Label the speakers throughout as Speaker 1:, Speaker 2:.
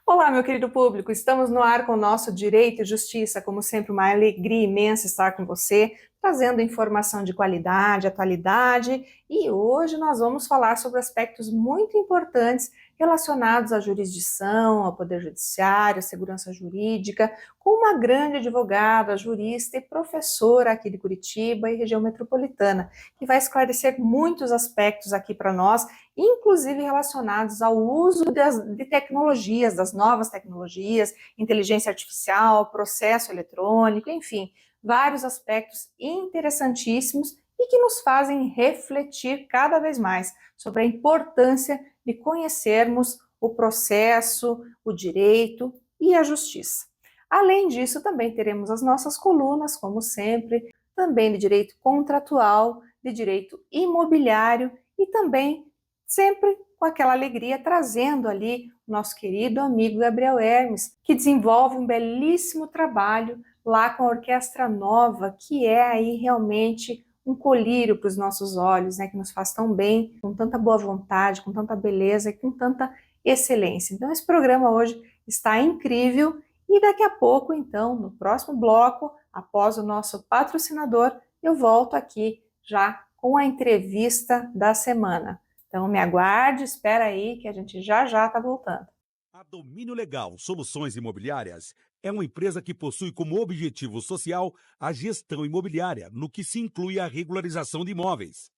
Speaker 1: Olá, meu querido público, estamos no ar com o nosso Direito e Justiça. Como sempre, uma alegria imensa estar com você, trazendo informação de qualidade, atualidade, e hoje nós vamos falar sobre aspectos muito importantes relacionados à jurisdição, ao Poder Judiciário, à segurança jurídica, com uma grande advogada, jurista e professora aqui de Curitiba e região metropolitana, que vai esclarecer muitos aspectos aqui para nós, inclusive relacionados ao uso de tecnologias, das novas tecnologias, inteligência artificial, processo eletrônico, enfim, vários aspectos interessantíssimos e que nos fazem refletir cada vez mais sobre a importância de conhecermos o processo, o direito e a justiça. Além disso, também teremos as nossas colunas, como sempre, também de direito contratual, de direito imobiliário e também sempre com aquela alegria, trazendo ali o nosso querido amigo Gabriel Hermes, que desenvolve um belíssimo trabalho lá com a Orquestra Nova, que é aí realmente um colírio para os nossos olhos, né, que nos faz tão bem, com tanta boa vontade, com tanta beleza e com tanta excelência. Então esse programa hoje está incrível e daqui a pouco, então, no próximo bloco, após o nosso patrocinador, eu volto aqui já com a entrevista da semana. Então me aguarde, espera aí que a gente já está voltando.
Speaker 2: A Domínio Legal Soluções Imobiliárias é uma empresa que possui como objetivo social a gestão imobiliária, no que se inclui a regularização de imóveis.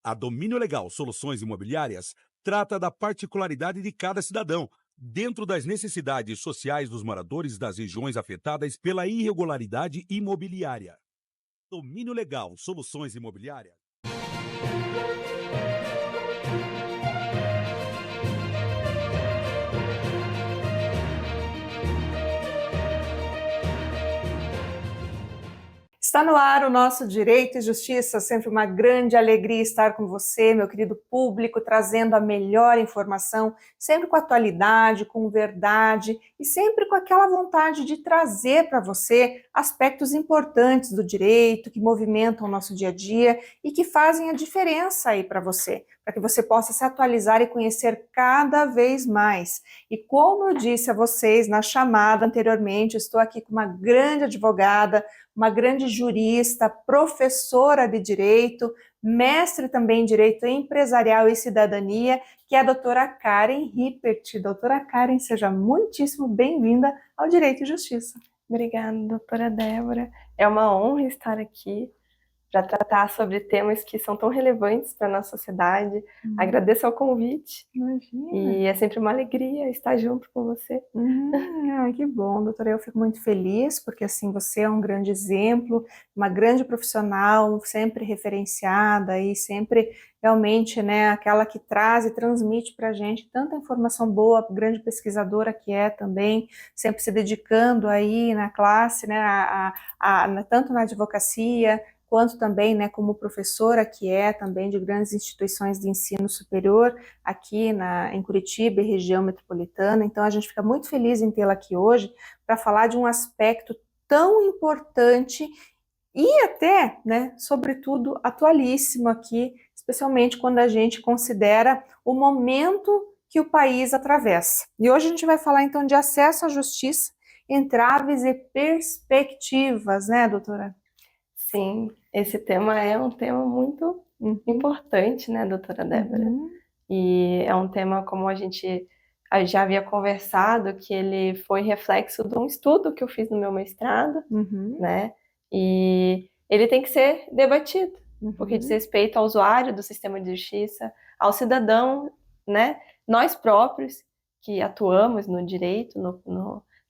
Speaker 2: A Domínio Legal Soluções Imobiliárias trata da particularidade de cada cidadão, dentro das necessidades sociais dos moradores das regiões afetadas pela irregularidade imobiliária. Domínio Legal Soluções Imobiliárias.
Speaker 1: Está no ar o nosso Direito e Justiça, sempre uma grande alegria estar com você, meu querido público, trazendo a melhor informação, sempre com atualidade, com verdade e sempre com aquela vontade de trazer para você aspectos importantes do direito que movimentam o nosso dia a dia e que fazem a diferença aí para você que você possa se atualizar e conhecer cada vez mais. E como eu disse a vocês na chamada anteriormente, estou aqui com uma grande advogada, uma grande jurista, professora de direito, mestre também em direito empresarial e cidadania, que é a doutora Karen Rippert. Doutora Karen, seja muitíssimo bem-vinda ao Direito e Justiça.
Speaker 3: Obrigada, doutora Débora. É uma honra estar aqui para tratar sobre temas que são tão relevantes para a nossa sociedade. Agradeço ao convite.
Speaker 1: Imagina.
Speaker 3: E é sempre uma alegria estar junto com você.
Speaker 1: Que bom, doutora. Eu fico muito feliz, porque assim, você é um grande exemplo, uma grande profissional, sempre referenciada e sempre realmente, né, aquela que traz e transmite para a gente tanta informação boa, grande pesquisadora que é também, sempre se dedicando aí na classe, né, tanto na advocacia, quanto também, né, como professora que é também de grandes instituições de ensino superior aqui em Curitiba e região metropolitana. Então a gente fica muito feliz em tê-la aqui hoje para falar de um aspecto tão importante e até, né, sobretudo atualíssimo aqui, especialmente quando a gente considera o momento que o país atravessa. E hoje a gente vai falar então de acesso à justiça, entraves e perspectivas, né, doutora?
Speaker 3: Sim, esse tema é um tema muito importante, né, doutora Débora? E é um tema, como a gente já havia conversado, que ele foi reflexo de um estudo que eu fiz no meu mestrado, né? E ele tem que ser debatido, porque diz respeito ao usuário do sistema de justiça, ao cidadão, né? Nós próprios que atuamos no direito,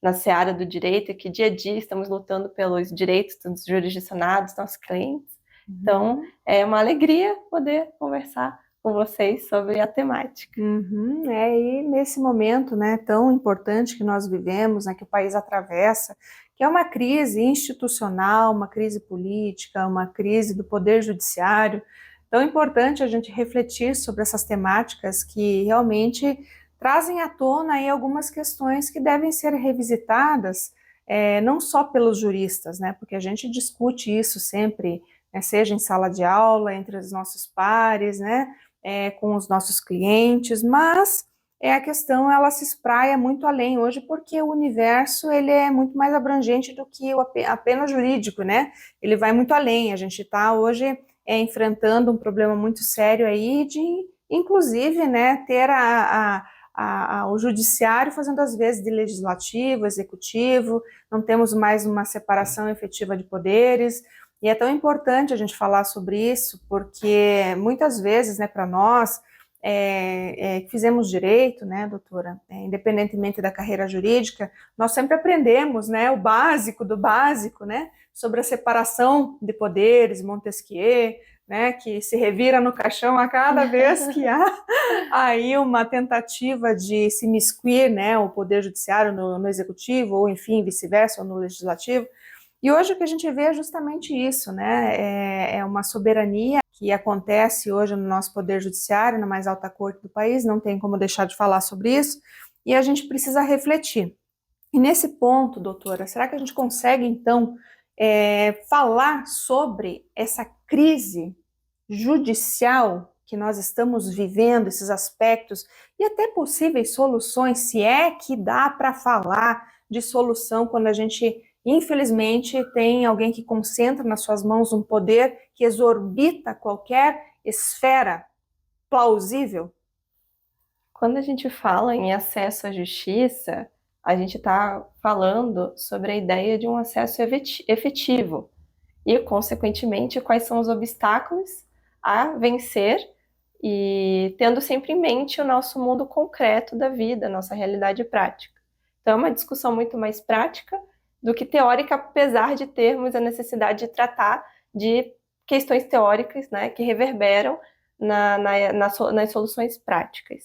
Speaker 3: na seara do direito, que dia a dia estamos lutando pelos direitos dos jurisdicionados, nossos clientes. Então, é uma alegria poder conversar com vocês sobre a temática.
Speaker 1: E nesse momento, né, tão importante que nós vivemos, né, que o país atravessa, que é uma crise institucional, uma crise política, uma crise do poder judiciário, tão importante a gente refletir sobre essas temáticas que realmente trazem à tona aí algumas questões que devem ser revisitadas, não só pelos juristas, né, porque a gente discute isso sempre, né, seja em sala de aula, entre os nossos pares, né, com os nossos clientes, mas a questão, ela se espraia muito além hoje, porque o universo, ele é muito mais abrangente do que o apenas jurídico, né? Ele vai muito além. A gente está hoje enfrentando um problema muito sério aí de, inclusive, né, ter o judiciário fazendo às vezes de legislativo, executivo, não temos mais uma separação efetiva de poderes, e é tão importante a gente falar sobre isso, porque muitas vezes, né, para nós, que fizemos direito, né, doutora, independentemente da carreira jurídica, nós sempre aprendemos, né, o básico do básico, né, sobre a separação de poderes, Montesquieu, né, que se revira no caixão a cada vez que há aí uma tentativa de se miscuir, né, o poder judiciário no executivo, ou enfim, vice-versa, ou no legislativo. E hoje o que a gente vê é justamente isso, né, é uma soberania que acontece hoje no nosso poder judiciário, na mais alta corte do país, não tem como deixar de falar sobre isso, e a gente precisa refletir. E nesse ponto, doutora, será que a gente consegue, então, falar sobre essa crise judicial que nós estamos vivendo, esses aspectos, e até possíveis soluções, se é que dá para falar de solução quando a gente, infelizmente, tem alguém que concentra nas suas mãos um poder que exorbita qualquer esfera plausível?
Speaker 3: Quando a gente fala em acesso à justiça, a gente está falando sobre a ideia de um acesso efetivo e, consequentemente, quais são os obstáculos a vencer e tendo sempre em mente o nosso mundo concreto da vida, nossa realidade prática. Então, é uma discussão muito mais prática do que teórica, apesar de termos a necessidade de tratar de questões teóricas, né, que reverberam nas soluções práticas.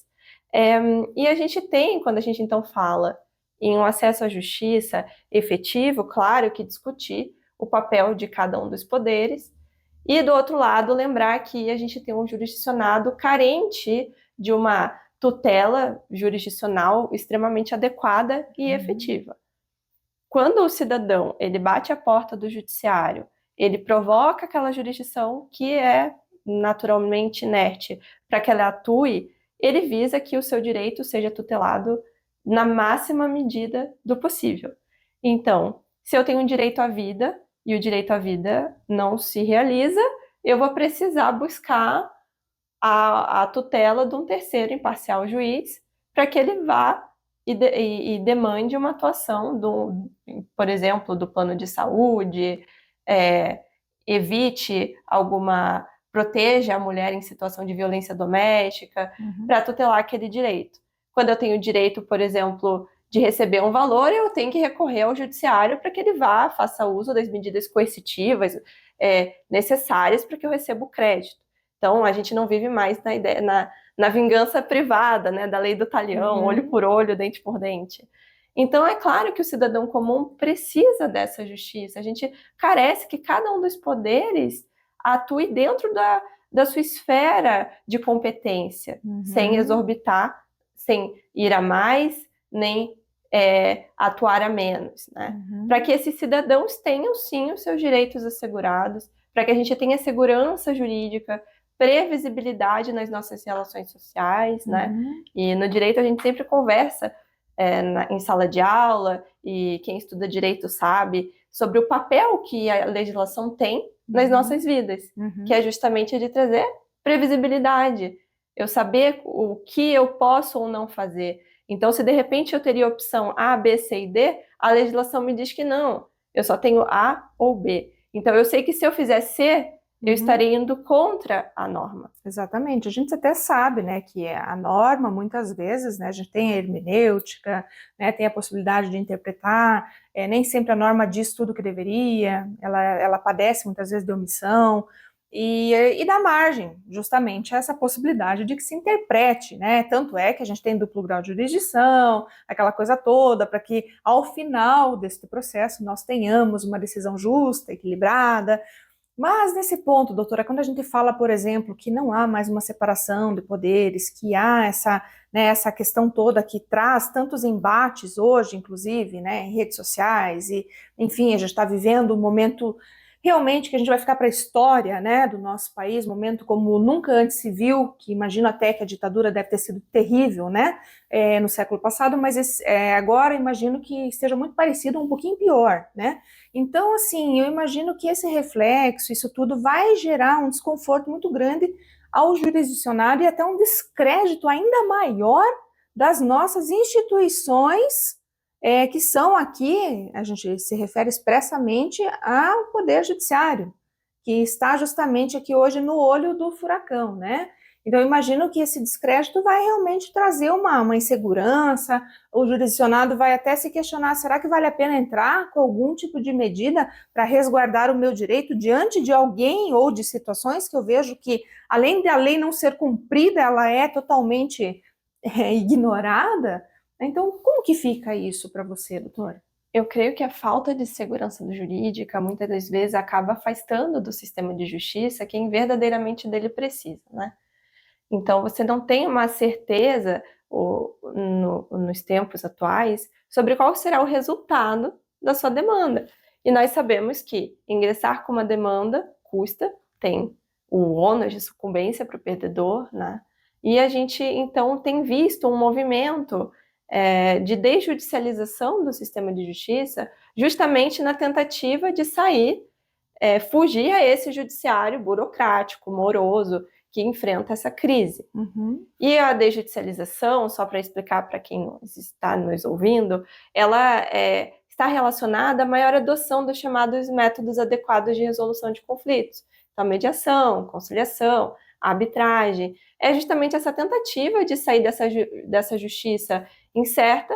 Speaker 3: E a gente tem, quando a gente então fala em um acesso à justiça efetivo, claro que discutir o papel de cada um dos poderes, e do outro lado, lembrar que a gente tem um jurisdicionado carente de uma tutela jurisdicional extremamente adequada e efetiva. Quando o cidadão ele bate a porta do judiciário, ele provoca aquela jurisdição que é naturalmente inerte para que ela atue, ele visa que o seu direito seja tutelado na máxima medida do possível. Então, se eu tenho um direito à vida e o direito à vida não se realiza, eu vou precisar buscar a tutela de um terceiro imparcial juiz para que ele vá e demande uma atuação, por exemplo, do plano de saúde, evite proteja a mulher em situação de violência doméstica, para tutelar aquele direito. Quando eu tenho o direito, por exemplo, de receber um valor, eu tenho que recorrer ao judiciário para que ele vá, faça uso das medidas coercitivas necessárias para que eu receba o crédito. Então, a gente não vive mais na vingança privada, né, da lei do talião, olho por olho, dente por dente. Então, é claro que o cidadão comum precisa dessa justiça. A gente carece que cada um dos poderes atue dentro da sua esfera de competência, sem exorbitar, sem ir a mais, nem atuar a menos, né? Para que esses cidadãos tenham, sim, os seus direitos assegurados, para que a gente tenha segurança jurídica, previsibilidade nas nossas relações sociais, né? E no direito a gente sempre conversa em sala de aula, e quem estuda direito sabe, sobre o papel que a legislação tem nas nossas vidas, que é justamente de trazer previsibilidade, eu saber o que eu posso ou não fazer. Então, se de repente eu teria a opção A, B, C e D, a legislação me diz que não, eu só tenho A ou B. Então, eu sei que se eu fizer C, eu estarei indo contra a norma.
Speaker 1: Exatamente. A gente até sabe, né, que a norma, muitas vezes, né, a gente tem a hermenêutica, né, tem a possibilidade de interpretar, nem sempre a norma diz tudo o que deveria, ela padece muitas vezes de omissão, e dá margem, justamente, a essa possibilidade de que se interprete, né, tanto é que a gente tem duplo grau de jurisdição, aquela coisa toda, para que, ao final deste processo, nós tenhamos uma decisão justa, equilibrada. Mas nesse ponto, doutora, quando a gente fala, por exemplo, que não há mais uma separação de poderes, que há essa questão toda que traz tantos embates hoje, inclusive, né, em redes sociais, e enfim, a gente está vivendo um momento realmente que a gente vai ficar para a história, né, do nosso país, momento como nunca antes se viu, que imagino até que a ditadura deve ter sido terrível, né, no século passado, mas agora imagino que esteja muito parecido, um pouquinho pior, né. Então, assim, eu imagino que esse reflexo, isso tudo vai gerar um desconforto muito grande ao jurisdicionado e até um descrédito ainda maior das nossas instituições, que são aqui, a gente se refere expressamente ao Poder Judiciário, que está justamente aqui hoje no olho do furacão, né? Então, eu imagino que esse descrédito vai realmente trazer uma insegurança, o jurisdicionado vai até se questionar, será que vale a pena entrar com algum tipo de medida para resguardar o meu direito diante de alguém ou de situações que eu vejo que, além da lei não ser cumprida, ela é totalmente ignorada? Então, como que fica isso para você, doutora?
Speaker 3: Eu creio que a falta de segurança jurídica, muitas das vezes, acaba afastando do sistema de justiça quem verdadeiramente dele precisa, né? Então, você não tem uma certeza nos tempos atuais sobre qual será o resultado da sua demanda. E nós sabemos que ingressar com uma demanda custa, tem o ônus de sucumbência para o perdedor, né? E a gente, então, tem visto um movimento de desjudicialização do sistema de justiça, justamente na tentativa de fugir a esse judiciário burocrático, moroso, que enfrenta essa crise.
Speaker 1: Uhum.
Speaker 3: E a desjudicialização, só para explicar para quem está nos ouvindo, ela está relacionada à maior adoção dos chamados métodos adequados de resolução de conflitos. Então, mediação, conciliação, arbitragem. É justamente essa tentativa de sair dessa justiça incerta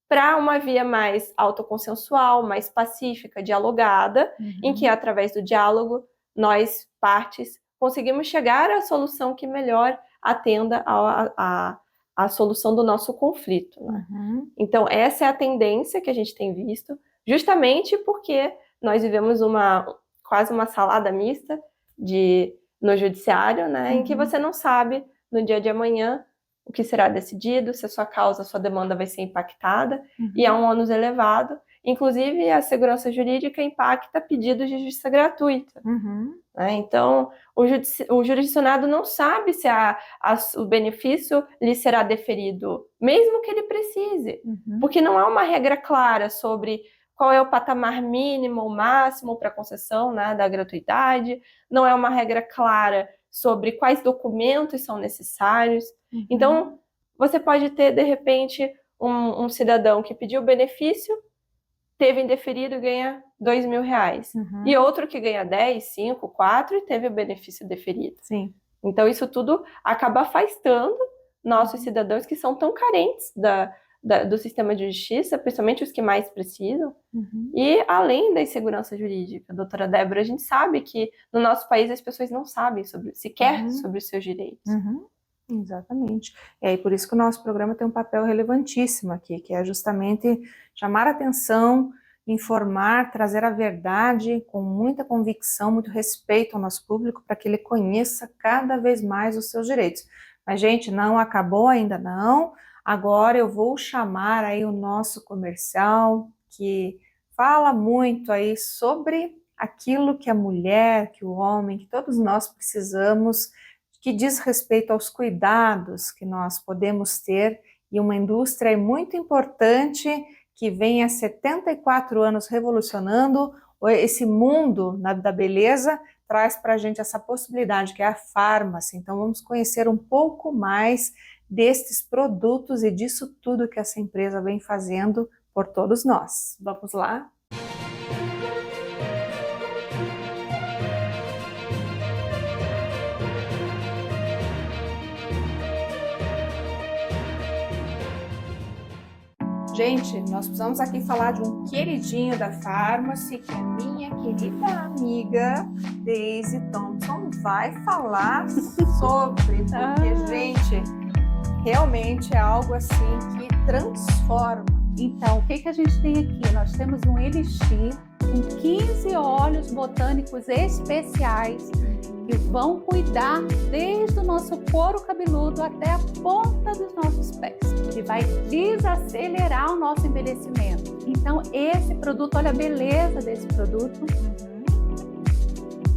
Speaker 3: para uma via mais autoconsensual, mais pacífica, dialogada, em que, através do diálogo, nós, partes, conseguimos chegar à solução que melhor atenda à solução do nosso conflito, né?
Speaker 1: Uhum.
Speaker 3: Então, essa é a tendência que a gente tem visto, justamente porque nós vivemos quase uma salada mista no judiciário, né, em que você não sabe, no dia de amanhã, o que será decidido, se a sua causa, a sua demanda vai ser impactada, e há um ônus elevado. Inclusive, a segurança jurídica impacta pedidos de justiça gratuita. Né? Então, o jurisdicionado não sabe se o benefício lhe será deferido, mesmo que ele precise, porque não há uma regra clara sobre qual é o patamar mínimo ou máximo para concessão, né, da gratuidade, não é uma regra clara sobre quais documentos são necessários. Então, você pode ter, de repente, um cidadão que pediu o benefício, teve indeferido e ganha R$2.000. E outro que ganha 10, 5, 4 e teve o benefício deferido.
Speaker 1: Sim.
Speaker 3: Então, isso tudo acaba afastando nossos cidadãos que são tão carentes do sistema de justiça, principalmente os que mais precisam. E além da insegurança jurídica, doutora Débora, a gente sabe que no nosso país as pessoas não sabem sequer sobre os seus direitos.
Speaker 1: Exatamente. E por isso que o nosso programa tem um papel relevantíssimo aqui, que é justamente chamar a atenção, informar, trazer a verdade com muita convicção, muito respeito ao nosso público, para que ele conheça cada vez mais os seus direitos. Mas, gente, não acabou ainda não. Agora eu vou chamar aí o nosso comercial, que fala muito aí sobre aquilo que a mulher, que o homem, que todos nós precisamos, que diz respeito aos cuidados que nós podemos ter, e uma indústria muito importante que vem há 74 anos revolucionando esse mundo da beleza, traz para a gente essa possibilidade que é a farmácia. Então vamos conhecer um pouco mais destes produtos e disso tudo que essa empresa vem fazendo por todos nós. Vamos lá? Gente, nós precisamos aqui falar de um queridinho da Farmácia, que a minha querida amiga Daisy Thompson vai falar sobre, porque, gente, realmente é algo assim que transforma.
Speaker 4: Então, o que a gente tem aqui? Nós temos um elixir com 15 óleos botânicos especiais que vão cuidar desde o nosso couro cabeludo até a ponta dos nossos pés, que vai desacelerar o nosso envelhecimento. Então, esse produto, olha a beleza desse produto.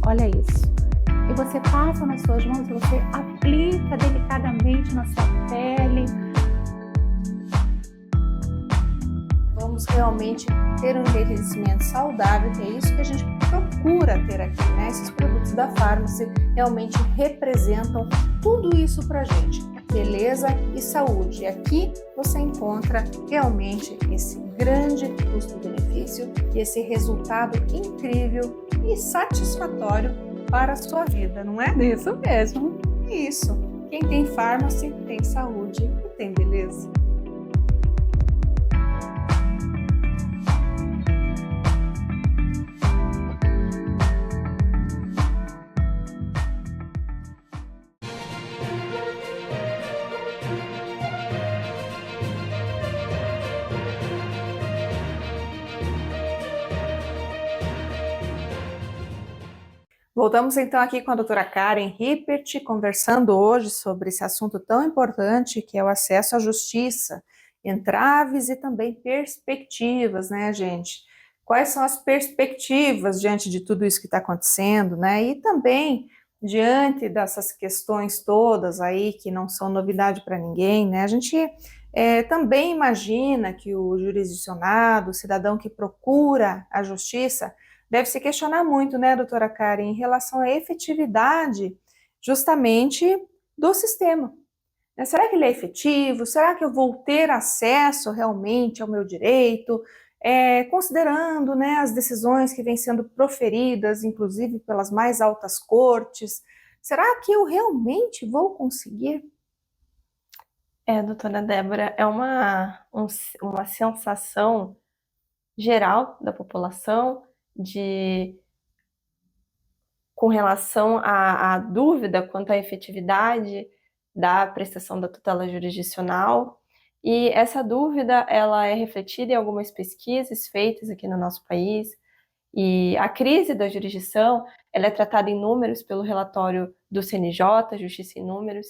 Speaker 4: olha isso. E você passa nas suas mãos, você aplica delicadamente na sua pele.
Speaker 1: Vamos realmente ter um envelhecimento saudável, que é isso que a gente procura ter aqui, né? Esses produtos da Farmácia realmente representam tudo isso pra gente, beleza e saúde. E aqui você encontra realmente esse grande custo-benefício e esse resultado incrível e satisfatório para a sua vida, não é?
Speaker 4: Isso mesmo.
Speaker 1: Isso. Quem tem Farmácia tem saúde e tem beleza. Voltamos então aqui com a doutora Karen Rippert, conversando hoje sobre esse assunto tão importante que é o acesso à justiça, entraves e também perspectivas, né, gente? Quais são as perspectivas diante de tudo isso que está acontecendo, né? E também diante dessas questões todas aí que não são novidade para ninguém, né? A gente também imagina que o jurisdicionado, o cidadão que procura a justiça, deve se questionar muito, né, doutora Karen, em relação à efetividade justamente do sistema. Será que ele é efetivo? Será que eu vou ter acesso realmente ao meu direito? Considerando, né, as decisões que vêm sendo proferidas, inclusive pelas mais altas cortes, será que eu realmente vou conseguir?
Speaker 3: Doutora Débora, é uma sensação geral da população com relação à dúvida quanto à efetividade da prestação da tutela jurisdicional. E essa dúvida ela é refletida em algumas pesquisas feitas aqui no nosso país. E a crise da jurisdição ela é tratada em números pelo relatório do CNJ, Justiça em Números.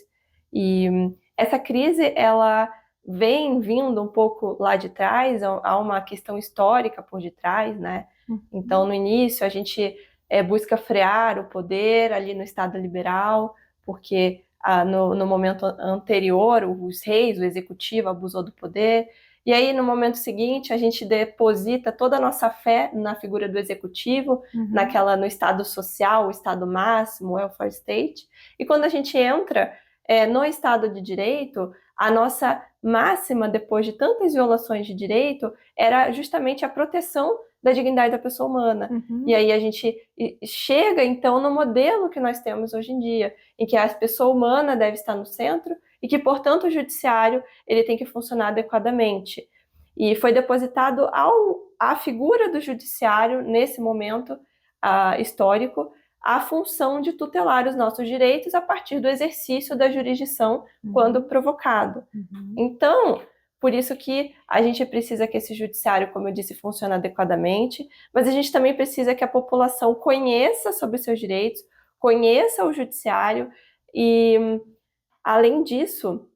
Speaker 3: E essa crise ela vem vindo um pouco lá de trás, há uma questão histórica por detrás, né? Então, no início, a gente busca frear o poder ali no Estado liberal, porque no momento anterior, os reis, o executivo abusou do poder. E aí, no momento seguinte, a gente deposita toda a nossa fé na figura do executivo, no Estado social, o Estado máximo, o welfare state. E quando a gente entra no Estado de Direito, a nossa máxima, depois de tantas violações de direito, era justamente a proteção da dignidade da pessoa humana. E aí a gente chega, então, no modelo que nós temos hoje em dia, em que a pessoa humana deve estar no centro e que, portanto, o judiciário ele tem que funcionar adequadamente. E foi depositado à figura do judiciário, nesse momento histórico, a função de tutelar os nossos direitos a partir do exercício da jurisdição quando provocado. Então, por isso que a gente precisa que esse judiciário, como eu disse, funcione adequadamente, mas a gente também precisa que a população conheça sobre os seus direitos, conheça o judiciário e, além disso,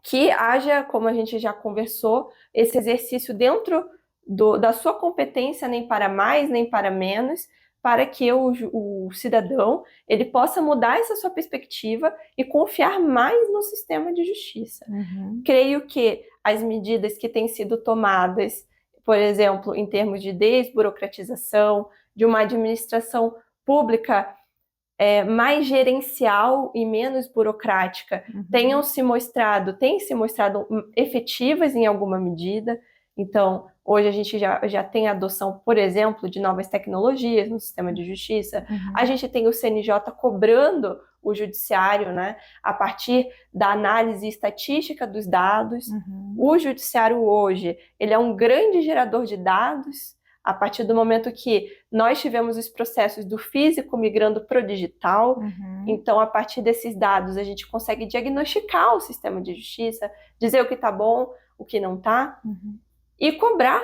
Speaker 3: que haja, como a gente já conversou, esse exercício dentro da sua competência, nem para mais, nem para menos, para que o cidadão ele possa mudar essa sua perspectiva e confiar mais no sistema de justiça. Creio que as medidas que têm sido tomadas, por exemplo, em termos de desburocratização, de uma administração pública mais gerencial e menos burocrática, têm se mostrado efetivas em alguma medida. Então, hoje a gente já tem a adoção, por exemplo, de novas tecnologias no sistema de justiça. A gente tem o CNJ cobrando o judiciário, né, a partir da análise estatística dos dados. O judiciário hoje, ele é um grande gerador de dados, a partir do momento que nós tivemos os processos do físico migrando para o digital. Então, a partir desses dados, a gente consegue diagnosticar o sistema de justiça, dizer o que está bom, o que não está, e cobrar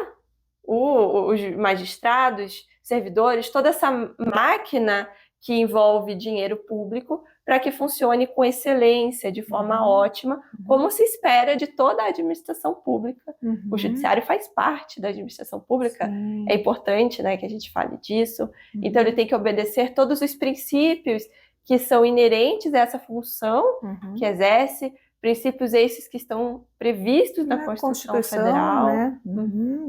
Speaker 3: os magistrados, servidores, toda essa máquina que envolve dinheiro público para que funcione com excelência, de forma ótima, como se espera de toda a administração pública. O judiciário faz parte da administração pública, é importante, né, que a gente fale disso. Então ele tem que obedecer todos os princípios que são inerentes a essa função que exerce, princípios esses que estão previstos na Constituição Federal.
Speaker 1: Né?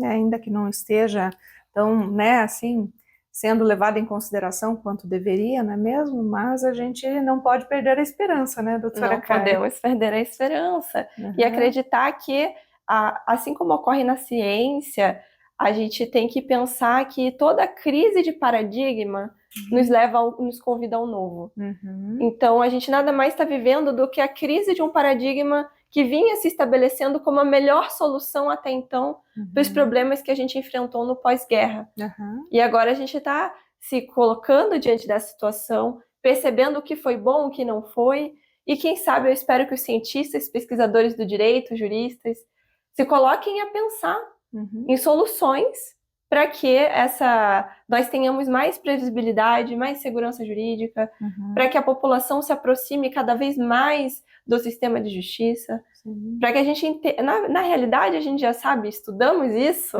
Speaker 1: Ainda que não esteja tão, né, assim, sendo levado em consideração quanto deveria, não é mesmo? Mas a gente não pode perder a esperança, né, doutora
Speaker 3: Não
Speaker 1: Karen?
Speaker 3: podemos perder a esperança. E acreditar que, assim como ocorre na ciência, a gente tem que pensar que toda crise de paradigma nos convida ao novo. Então, a gente nada mais está vivendo do que a crise de um paradigma que vinha se estabelecendo como a melhor solução até então dos problemas que a gente enfrentou no pós-guerra. E agora a gente está se colocando diante dessa situação, percebendo o que foi bom, o que não foi, e quem sabe eu espero que os cientistas, pesquisadores do direito, juristas, se coloquem a pensar em soluções para que nós tenhamos mais previsibilidade, mais segurança jurídica, para que a população se aproxime cada vez mais do sistema de justiça, para que a gente, na realidade, a gente já sabe, estudamos isso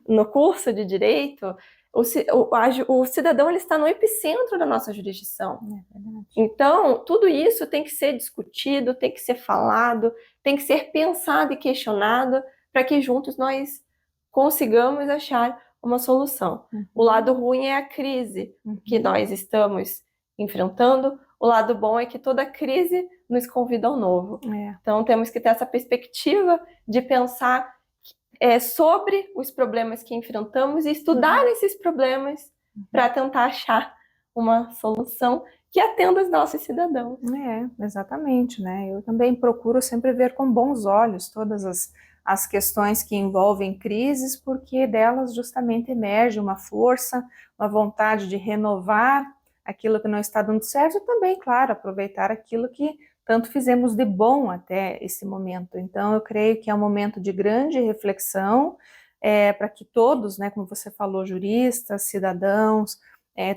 Speaker 3: no curso de direito, o cidadão ele está no epicentro da nossa jurisdição. Então, tudo isso tem que ser discutido, tem que ser falado, tem que ser pensado e questionado, para que juntos nós consigamos achar uma solução. O lado ruim é a crise que nós estamos enfrentando, o lado bom é que toda crise nos convida ao novo. Então temos que ter essa perspectiva de pensar sobre os problemas que enfrentamos e estudar esses problemas para tentar achar uma solução que atenda os nossos cidadãos.
Speaker 1: Exatamente, né? Eu também procuro sempre ver com bons olhos todas as questões que envolvem crises, porque delas justamente emerge uma força, uma vontade de renovar aquilo que não está dando certo e também, claro, aproveitar aquilo que tanto fizemos de bom até esse momento. Então, eu creio que é um momento de grande reflexão para que todos, né, como você falou, juristas, cidadãos,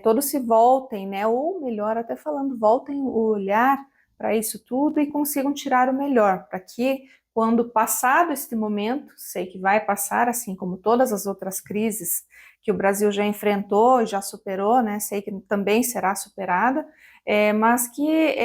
Speaker 1: todos se voltem, né, ou melhor, até falando, voltem o olhar para isso tudo e consigam tirar o melhor, para que quando passado este momento, sei que vai passar, assim como todas as outras crises que o Brasil já enfrentou, já superou, né? Sei que também será superada, mas que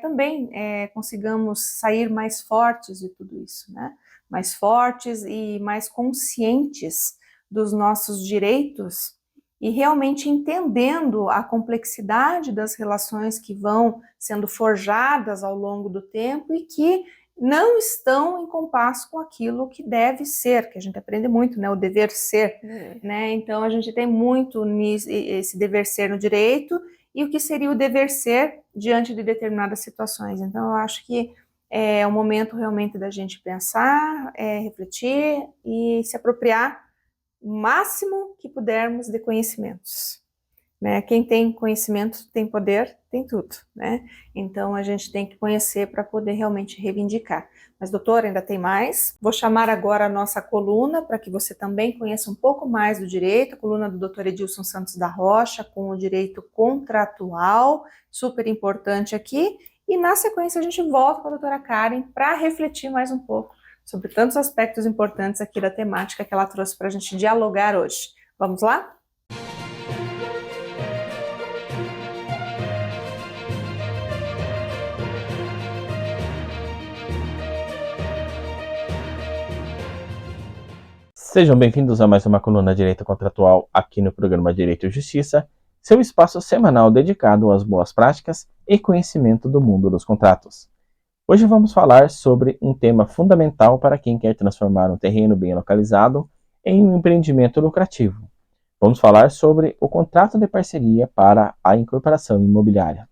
Speaker 1: também consigamos sair mais fortes de tudo isso, né? Mais fortes e mais conscientes dos nossos direitos e realmente entendendo a complexidade das relações que vão sendo forjadas ao longo do tempo e que não estão em compasso com aquilo que deve ser, que a gente aprende muito, né, o dever ser, né, então a gente tem muito esse dever ser no direito e o que seria o dever ser diante de determinadas situações. Então eu acho que é o momento realmente da gente pensar, refletir e se apropriar o máximo que pudermos de conhecimentos. Né? Quem tem conhecimento tem poder, tem tudo, né? Então a gente tem que conhecer para poder realmente reivindicar. Mas, doutora, ainda tem mais. Vou chamar agora a nossa coluna para que você também conheça um pouco mais do direito, a coluna do doutor Edilson Santos da Rocha, com o direito contratual, super importante aqui. E na sequência a gente volta com a doutora Karen para refletir mais um pouco sobre tantos aspectos importantes aqui da temática que ela trouxe para a gente dialogar hoje. Vamos lá?
Speaker 5: Sejam bem-vindos a mais uma coluna Direito Contratual aqui no programa Direito e Justiça, seu espaço semanal dedicado às boas práticas e conhecimento do mundo dos contratos. Hoje vamos falar sobre um tema fundamental para quem quer transformar um terreno bem localizado em um empreendimento lucrativo. Vamos falar sobre o contrato de parceria para a incorporação imobiliária.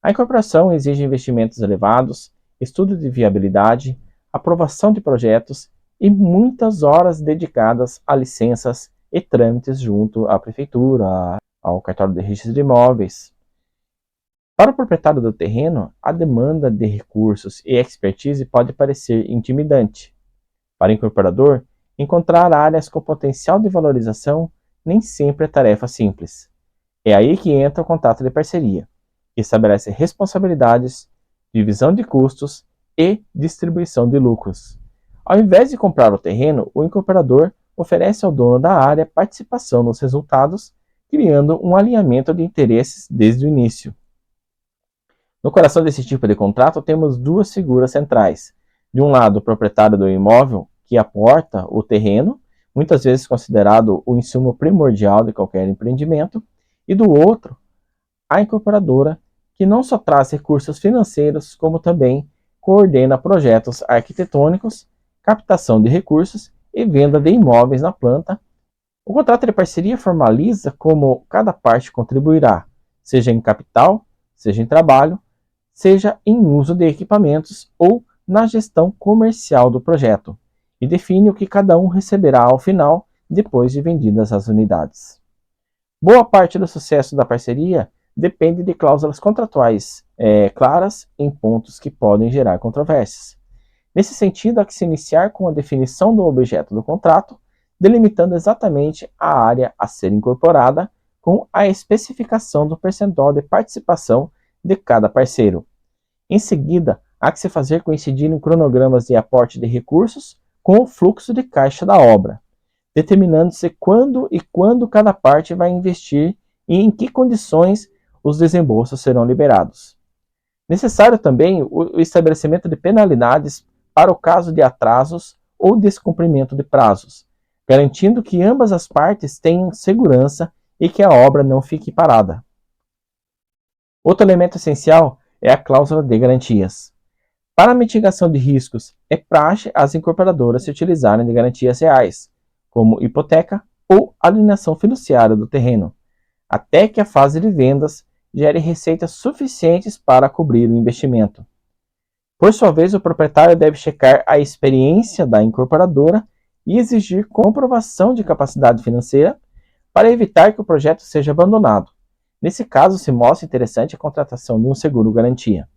Speaker 5: A incorporação exige investimentos elevados, estudo de viabilidade, aprovação de projetos e muitas horas dedicadas a licenças e trâmites junto à prefeitura, ao cartório de registro de imóveis. Para o proprietário do terreno, a demanda de recursos e expertise pode parecer intimidante. Para o incorporador, encontrar áreas com potencial de valorização nem sempre é tarefa simples. É aí que entra o contrato de parceria. que estabelece responsabilidades, divisão de custos e distribuição de lucros. Ao invés de comprar o terreno, o incorporador oferece ao dono da área participação nos resultados, criando um alinhamento de interesses desde o início. No coração desse tipo de contrato, temos duas figuras centrais. De um lado, o proprietário do imóvel, que aporta o terreno, muitas vezes considerado o insumo primordial de qualquer empreendimento, e do outro, a incorporadora, que não só traz recursos financeiros, como também coordena projetos arquitetônicos, captação de recursos e venda de imóveis na planta. O contrato de parceria formaliza como cada parte contribuirá, seja em capital, seja em trabalho, seja em uso de equipamentos ou na gestão comercial do projeto, e define o que cada um receberá ao final, depois de vendidas as unidades. Boa parte do sucesso da parceria depende de cláusulas contratuais claras em pontos que podem gerar controvérsias. Nesse sentido, há que se iniciar com a definição do objeto do contrato, delimitando exatamente a área a ser incorporada, com a especificação do percentual de participação de cada parceiro. Em seguida, há que se fazer coincidir em cronogramas de aporte de recursos com o fluxo de caixa da obra, determinando-se quando cada parte vai investir e em que condições os desembolsos serão liberados. Necessário também o estabelecimento de penalidades para o caso de atrasos ou descumprimento de prazos, garantindo que ambas as partes tenham segurança e que a obra não fique parada. Outro elemento essencial é a cláusula de garantias. Para a mitigação de riscos, é praxe as incorporadoras se utilizarem de garantias reais, como hipoteca ou alienação fiduciária do terreno, até que a fase de vendas gere receitas suficientes para cobrir o investimento. Por sua vez, o proprietário deve checar a experiência da incorporadora e exigir comprovação de capacidade financeira para evitar que o projeto seja abandonado. Nesse caso, se mostra interessante a contratação de um seguro-garantia.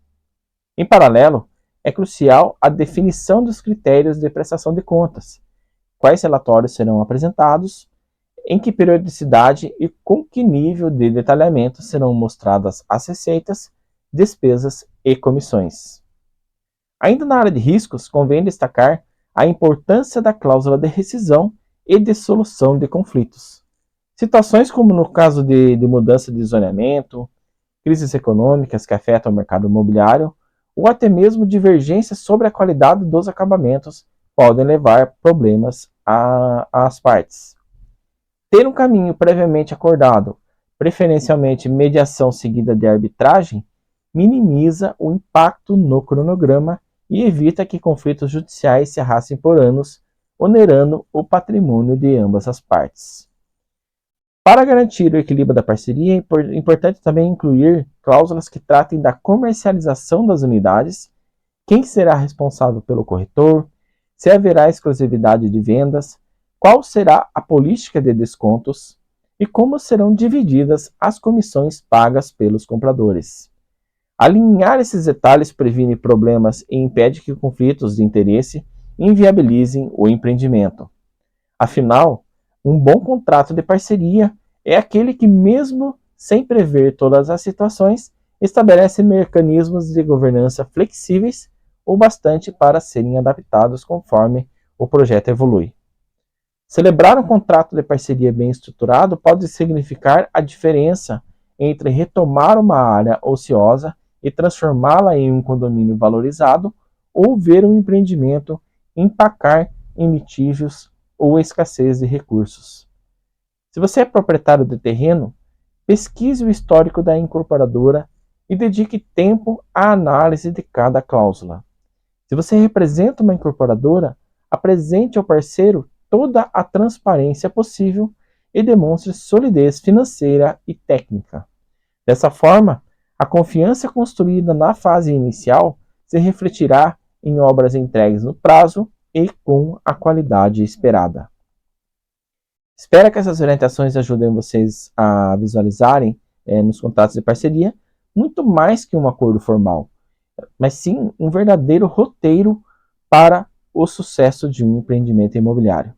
Speaker 5: Em paralelo, é crucial a definição dos critérios de prestação de contas, quais relatórios serão apresentados, em que periodicidade e com que nível de detalhamento serão mostradas as receitas, despesas e comissões. Ainda na área de riscos, convém destacar a importância da cláusula de rescisão e de solução de conflitos. Situações como no caso de mudança de zoneamento, crises econômicas que afetam o mercado imobiliário, ou até mesmo divergências sobre a qualidade dos acabamentos podem levar problemas às partes. Ter um caminho previamente acordado, preferencialmente mediação seguida de arbitragem, minimiza o impacto no cronograma e evita que conflitos judiciais se arrastem por anos, onerando o patrimônio de ambas as partes. Para garantir o equilíbrio da parceria, é importante também incluir cláusulas que tratem da comercialização das unidades, quem será responsável pelo corretor, se haverá exclusividade de vendas, qual será a política de descontos e como serão divididas as comissões pagas pelos compradores. Alinhar esses detalhes previne problemas e impede que conflitos de interesse inviabilizem o empreendimento. Afinal, um bom contrato de parceria é aquele que, mesmo sem prever todas as situações, estabelece mecanismos de governança flexíveis o bastante para serem adaptados conforme o projeto evolui. Celebrar um contrato de parceria bem estruturado pode significar a diferença entre retomar uma área ociosa e transformá-la em um condomínio valorizado ou ver um empreendimento empacar em litígios ou escassez de recursos. Se você é proprietário de terreno, pesquise o histórico da incorporadora e dedique tempo à análise de cada cláusula. Se você representa uma incorporadora, apresente ao parceiro toda a transparência possível e demonstre solidez financeira e técnica. Dessa forma, a confiança construída na fase inicial se refletirá em obras entregues no prazo e com a qualidade esperada. Espero que essas orientações ajudem vocês a visualizarem nos contratos de parceria muito mais que um acordo formal, mas sim um verdadeiro roteiro para o sucesso de um empreendimento imobiliário.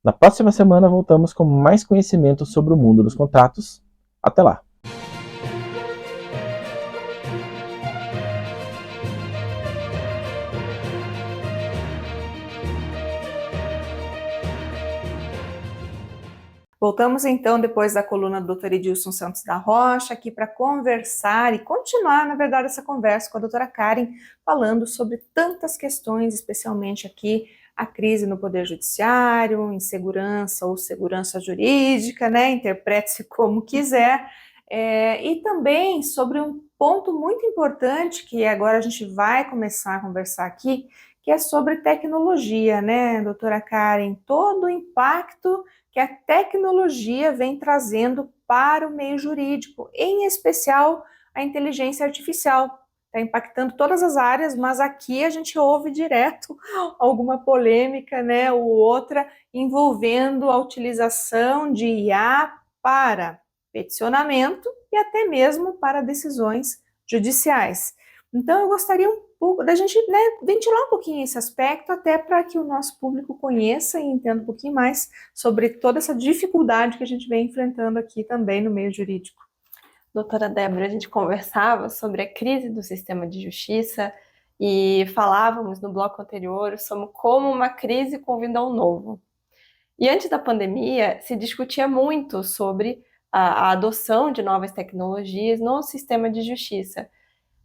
Speaker 5: Na próxima semana voltamos com mais conhecimento sobre o mundo dos contratos. Até lá!
Speaker 1: Voltamos então depois da coluna do Dr. Edilson Santos da Rocha aqui para conversar e continuar, na verdade, essa conversa com a doutora Karen, falando sobre tantas questões, especialmente aqui a crise no Poder Judiciário, insegurança ou segurança jurídica, né? Interprete-se como quiser, e também sobre um ponto muito importante que agora a gente vai começar a conversar aqui, que é sobre tecnologia, né, doutora Karen? Todo o impacto que a tecnologia vem trazendo para o meio jurídico, em especial a inteligência artificial. Está impactando todas as áreas, mas aqui a gente ouve direto alguma polêmica, né, ou outra, envolvendo a utilização de IA para peticionamento e até mesmo para decisões judiciais. Então, eu gostaria um pouco da gente, né, ventilar um pouquinho esse aspecto, até para que o nosso público conheça e entenda um pouquinho mais sobre toda essa dificuldade que a gente vem enfrentando aqui também no meio jurídico.
Speaker 3: Doutora Débora, a gente conversava sobre a crise do sistema de justiça e falávamos no bloco anterior sobre como uma crise convida ao novo. E antes da pandemia, se discutia muito sobre a adoção de novas tecnologias no sistema de justiça.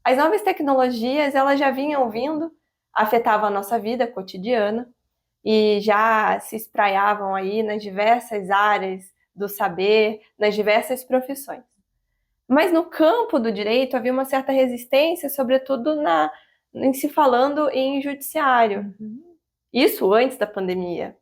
Speaker 3: As novas tecnologias, elas já vinham vindo, afetavam a nossa vida cotidiana e já se espraiavam aí nas diversas áreas do saber, nas diversas profissões. Mas no campo do direito havia uma certa resistência, sobretudo em se falando em judiciário. Isso antes da pandemia.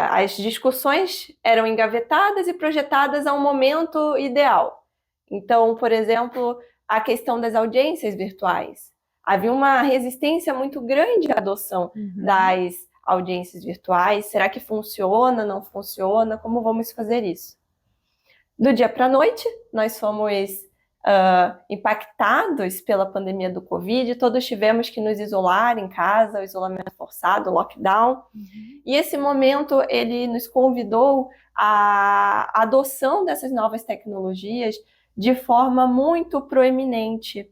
Speaker 3: As discussões eram engavetadas e projetadas a um momento ideal. Então, por exemplo, a questão das audiências virtuais. Havia uma resistência muito grande à adoção das audiências virtuais. Será que funciona, não funciona? Como vamos fazer isso? Do dia para a noite, nós fomos impactados pela pandemia do Covid, todos tivemos que nos isolar em casa, o isolamento forçado, o lockdown. E esse momento, ele nos convidou à adoção dessas novas tecnologias de forma muito proeminente.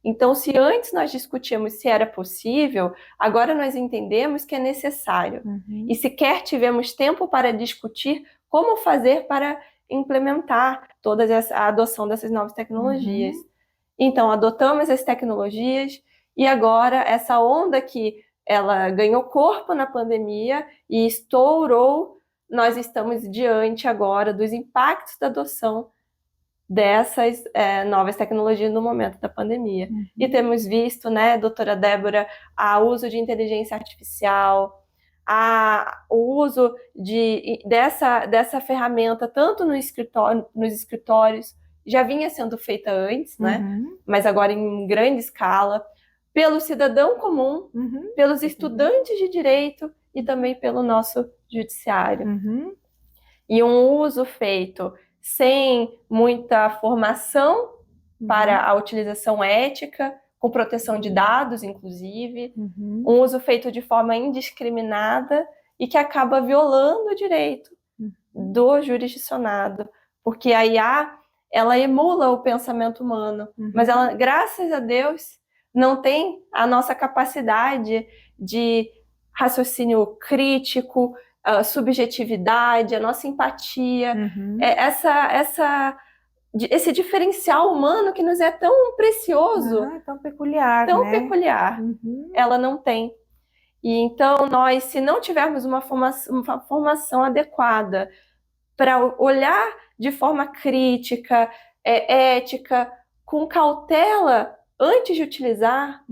Speaker 3: Então, se antes nós discutíamos se era possível, agora nós entendemos que é necessário. E sequer tivemos tempo para discutir como fazer para implementar toda a adoção dessas novas tecnologias. Então, adotamos as tecnologias e agora essa onda que ela ganhou corpo na pandemia e estourou, nós estamos diante agora dos impactos da adoção dessas novas tecnologias no momento da pandemia. E temos visto, né, doutora Débora, o uso de inteligência artificial, o uso dessa ferramenta tanto nos escritórios, já vinha sendo feita antes, né? Mas agora em grande escala, pelo cidadão comum, pelos estudantes de direito e também pelo nosso judiciário. E um uso feito sem muita formação para a utilização ética, com proteção de dados, inclusive, um uso feito de forma indiscriminada e que acaba violando o direito do jurisdicionado, porque a IA, ela emula o pensamento humano, mas ela, graças a Deus, não tem a nossa capacidade de raciocínio crítico, a subjetividade, a nossa empatia, esse diferencial humano que nos é tão precioso,
Speaker 1: tão peculiar,
Speaker 3: peculiar, ela não tem. E então nós, se não tivermos uma formação adequada para olhar de forma crítica, ética, com cautela antes de utilizar,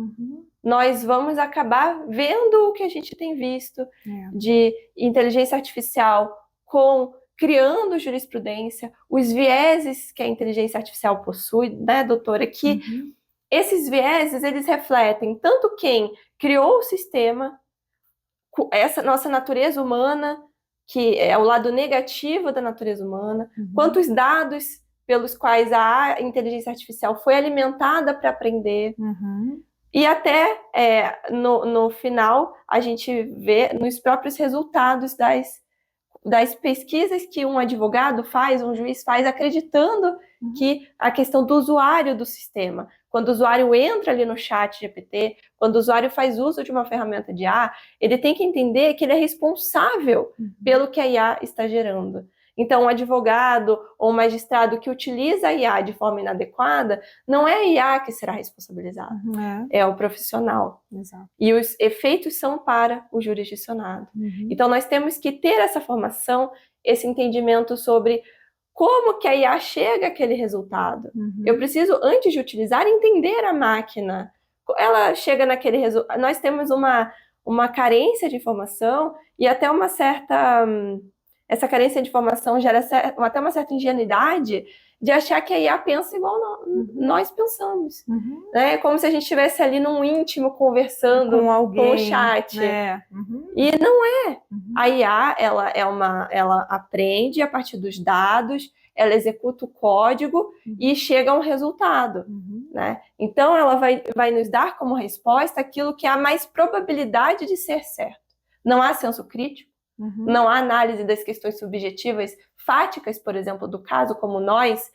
Speaker 3: nós vamos acabar vendo o que a gente tem visto de inteligência artificial criando jurisprudência, os vieses que a inteligência artificial possui, né, doutora, que esses vieses, eles refletem tanto quem criou o sistema, essa nossa natureza humana, que é o lado negativo da natureza humana, quanto os dados pelos quais a inteligência artificial foi alimentada para aprender. E até no final a gente vê nos próprios resultados das pesquisas que um advogado faz, um juiz faz, acreditando que a questão do usuário do sistema, quando o usuário entra ali no chat GPT, quando o usuário faz uso de uma ferramenta de IA, ele tem que entender que ele é responsável pelo que a IA está gerando. Então, um advogado ou um magistrado que utiliza a IA de forma inadequada, não é a IA que será responsabilizado, é o profissional.
Speaker 1: Exato.
Speaker 3: E os efeitos são para o jurisdicionado. Então, nós temos que ter essa formação, esse entendimento sobre como que a IA chega àquele resultado. Eu preciso, antes de utilizar, entender a máquina. Ela chega naquele resultado. Nós temos uma carência de informação e até uma certa... Essa carência de informação gera até uma certa ingenuidade de achar que a IA pensa igual nós pensamos. Né? É como se a gente estivesse ali num íntimo conversando
Speaker 1: com alguém,
Speaker 3: com o chat. E não é. A IA, ela aprende a partir dos dados, ela executa o código e chega a um resultado. Né? Então, ela vai nos dar como resposta aquilo que há mais probabilidade de ser certo. Não há senso crítico, não há análise das questões subjetivas, fáticas, por exemplo, do caso, como nós,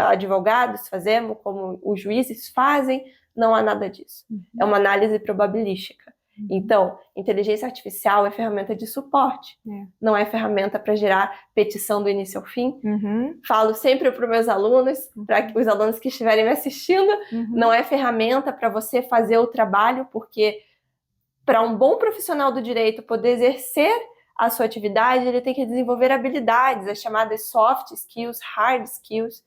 Speaker 3: advogados, fazemos, como os juízes fazem, não há nada disso. É uma análise probabilística. Então, inteligência artificial é ferramenta de suporte, não é ferramenta para gerar petição do início ao fim. Falo sempre para os meus alunos, para os alunos que estiverem me assistindo, não é ferramenta para você fazer o trabalho, porque para um bom profissional do direito poder exercer a sua atividade, ele tem que desenvolver habilidades, as chamadas soft skills, hard skills.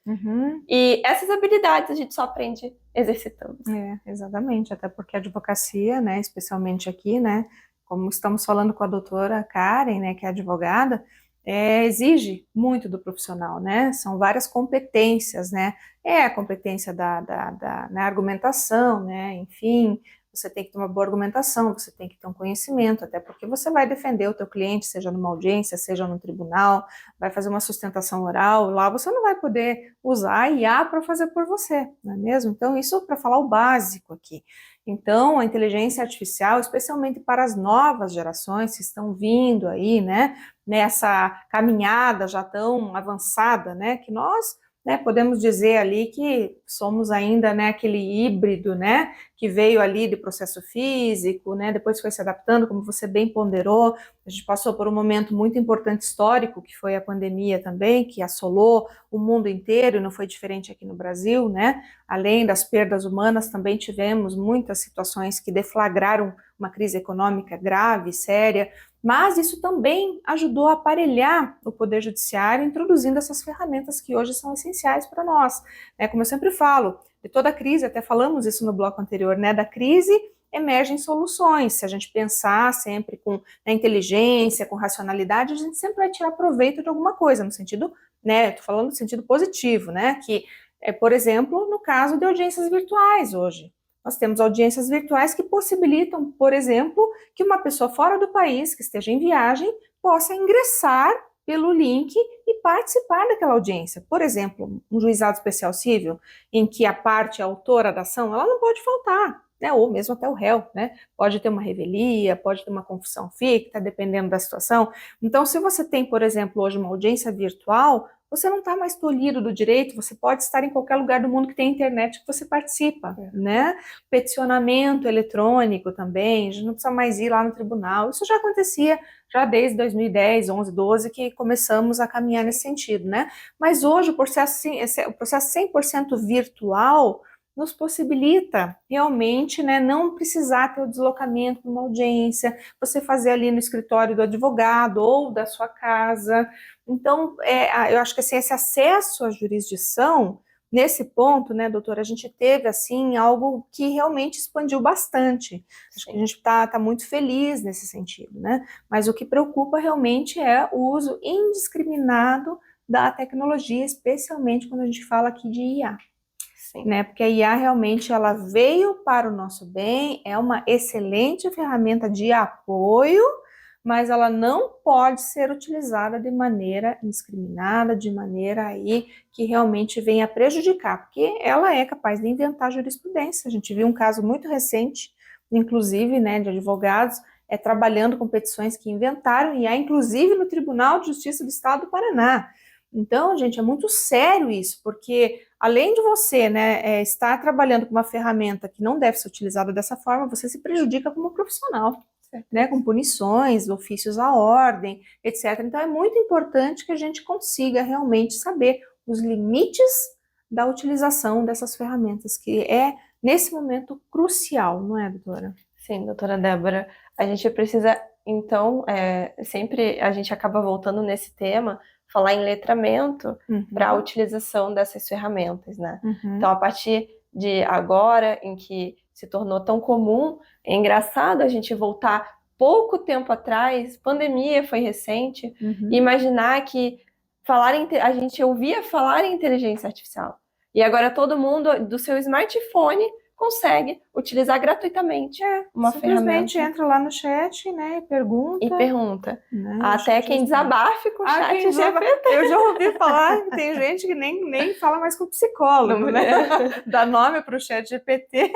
Speaker 3: E essas habilidades a gente só aprende exercitando.
Speaker 1: Exatamente, até porque a advocacia, né, especialmente aqui, né, como estamos falando com a doutora Karen, né, que é advogada, exige muito do profissional, né, são várias competências, né, a competência na argumentação, né, enfim, você tem que ter uma boa argumentação, você tem que ter um conhecimento, até porque você vai defender o teu cliente, seja numa audiência, seja no tribunal, vai fazer uma sustentação oral, lá você não vai poder usar a IA para fazer por você, não é mesmo? Então, isso para falar o básico aqui. Então, a inteligência artificial, especialmente para as novas gerações que estão vindo aí, né, nessa caminhada já tão avançada, né, que nós... podemos dizer ali que somos ainda, né, aquele híbrido, né, que veio ali de processo físico, né, depois foi se adaptando, como você bem ponderou. A gente passou por um momento muito importante histórico, que foi a pandemia também, que assolou o mundo inteiro, e não foi diferente aqui no Brasil, né, além das perdas humanas, também tivemos muitas situações que deflagraram uma crise econômica grave, séria, mas isso também ajudou a aparelhar o Poder Judiciário, introduzindo essas ferramentas que hoje são essenciais para nós. Como eu sempre falo, de toda crise, até falamos isso no bloco anterior, né, da crise emergem soluções. Se a gente pensar sempre com inteligência, com racionalidade, a gente sempre vai tirar proveito de alguma coisa, no sentido, né, estou falando no sentido positivo, né, que, por exemplo, no caso de audiências virtuais hoje. Nós temos audiências virtuais que possibilitam, por exemplo, que uma pessoa fora do país, que esteja em viagem, possa ingressar pelo link e participar daquela audiência. Por exemplo, um juizado especial civil, em que a parte autora da ação, ela não pode faltar, né? Ou mesmo até o réu, né? Pode ter uma revelia, pode ter uma confissão ficta, dependendo da situação. Então, se você tem, por exemplo, hoje uma audiência virtual, você não está mais tolhido do direito, você pode estar em qualquer lugar do mundo que tem internet que você participa, né? Peticionamento eletrônico também, a gente não precisa mais ir lá no tribunal, isso já acontecia já desde 2010, 11, 12, que começamos a caminhar nesse sentido, né? Mas hoje o processo 100% virtual nos possibilita realmente, né, não precisar ter o deslocamento para uma audiência, você fazer ali no escritório do advogado ou da sua casa. Então, eu acho que assim, esse acesso à jurisdição, nesse ponto, né, doutora, a gente teve assim algo que realmente expandiu bastante. Acho que a gente está muito feliz nesse sentido, né? Mas o que preocupa realmente é o uso indiscriminado da tecnologia, especialmente quando a gente fala aqui de IA. Né, porque a IA realmente ela veio para o nosso bem, é uma excelente ferramenta de apoio, mas ela não pode ser utilizada de maneira indiscriminada, de maneira aí que realmente venha prejudicar, porque ela é capaz de inventar jurisprudência. A gente viu um caso muito recente, inclusive, né, de advogados trabalhando com petições que inventaram IA, inclusive no Tribunal de Justiça do Estado do Paraná. Então, gente, é muito sério isso, porque além de você, né, estar trabalhando com uma ferramenta que não deve ser utilizada dessa forma, você se prejudica como profissional. né, com punições, ofícios à ordem, etc. Então, é muito importante que a gente consiga realmente saber os limites da utilização dessas ferramentas, que é, nesse momento, crucial, não é, doutora?
Speaker 3: Sim, doutora Débora. A gente precisa, então, sempre a gente acaba voltando nesse tema, falar em letramento para a utilização dessas ferramentas, né? Então, a partir de agora, em que se tornou tão comum, é engraçado a gente voltar pouco tempo atrás, pandemia foi recente, e imaginar que a gente ouvia falar em inteligência artificial. E agora todo mundo do seu smartphone consegue utilizar gratuitamente uma ferramenta.
Speaker 1: Simplesmente entra lá no chat, né, e pergunta.
Speaker 3: Né, até quem desabafe com o chat GPT.
Speaker 1: Eu já ouvi falar, tem gente que nem fala mais com o psicólogo, né? Dá nome para o chat GPT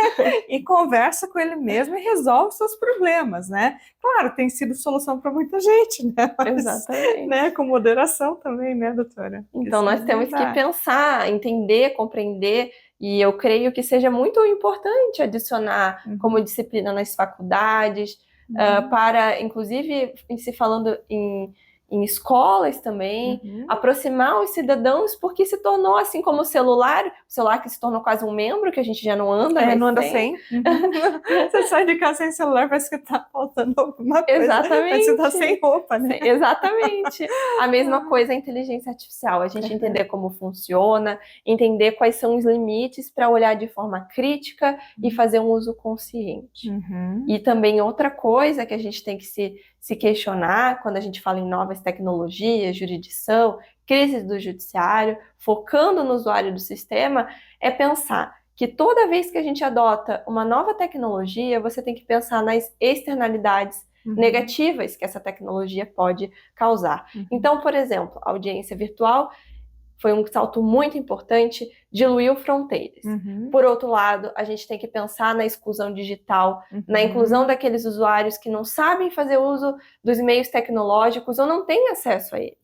Speaker 1: e conversa com ele mesmo e resolve seus problemas, né? Claro, tem sido solução para muita gente, né? Mas,
Speaker 3: exatamente.
Speaker 1: Né, com moderação também, né, doutora?
Speaker 3: Então, nós temos que pensar, entender, compreender. E eu creio que seja muito importante adicionar como disciplina nas faculdades, para, inclusive, se falando em escolas também, aproximar os cidadãos, porque se tornou assim como o celular que se tornou quase um membro, que a gente já não anda,
Speaker 1: não anda sem. Você sai de casa sem celular, parece que tá faltando alguma coisa.
Speaker 3: Exatamente.
Speaker 1: Você tá sem roupa, né?
Speaker 3: Exatamente. A mesma coisa a inteligência artificial, a gente entender como funciona, entender quais são os limites para olhar de forma crítica e fazer um uso consciente. E também outra coisa que a gente tem que se questionar quando a gente fala em novas tecnologias, jurisdição, crise do judiciário, focando no usuário do sistema, é pensar que toda vez que a gente adota uma nova tecnologia, você tem que pensar nas externalidades negativas que essa tecnologia pode causar. Então, por exemplo, a audiência virtual foi um salto muito importante, diluiu fronteiras. Por outro lado, a gente tem que pensar na exclusão digital, na inclusão daqueles usuários que não sabem fazer uso dos meios tecnológicos ou não têm acesso a eles.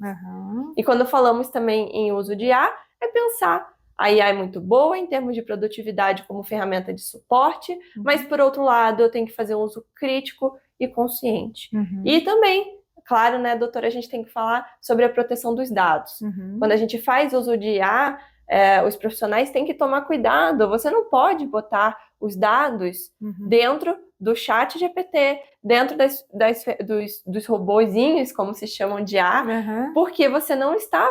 Speaker 3: E quando falamos também em uso de IA, é pensar a IA é muito boa em termos de produtividade como ferramenta de suporte, mas por outro lado, eu tenho que fazer um uso crítico e consciente. E também, claro, né, doutora, a gente tem que falar sobre a proteção dos dados. Quando a gente faz uso de IA, os profissionais têm que tomar cuidado. Você não pode botar os dados dentro do chat GPT, dentro dos robozinhos, como se chamam de IA, porque você não está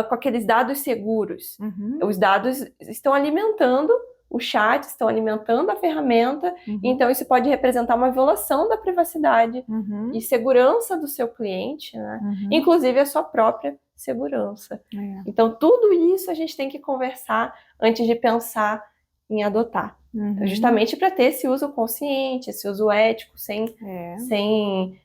Speaker 3: com aqueles dados seguros. Os dados estão alimentando o chat, estão alimentando a ferramenta, então isso pode representar uma violação da privacidade e segurança do seu cliente, né? Inclusive a sua própria segurança. Então tudo isso a gente tem que conversar antes de pensar em adotar. Justamente para ter esse uso consciente, esse uso ético, sem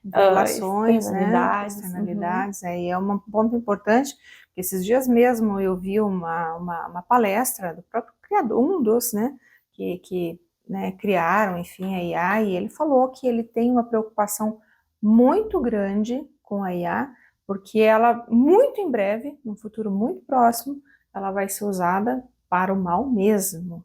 Speaker 1: violações,
Speaker 3: externalidades.
Speaker 1: E é um ponto importante, porque esses dias mesmo eu vi uma palestra do próprio criador, um dos, né, que criaram, enfim, a IA, e ele falou que ele tem uma preocupação muito grande com a IA, porque ela, muito em breve, num futuro muito próximo, ela vai ser usada para o mal mesmo.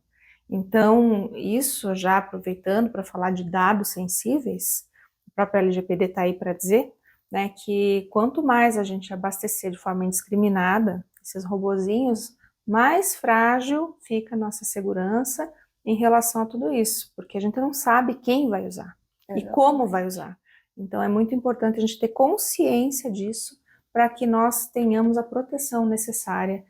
Speaker 1: Então, isso já aproveitando para falar de dados sensíveis, o próprio LGPD está aí para dizer, né, que quanto mais a gente abastecer de forma indiscriminada esses robozinhos, mais frágil fica a nossa segurança em relação a tudo isso, porque a gente não sabe quem vai usar e como vai usar. Então é muito importante a gente ter consciência disso para que nós tenhamos a proteção necessária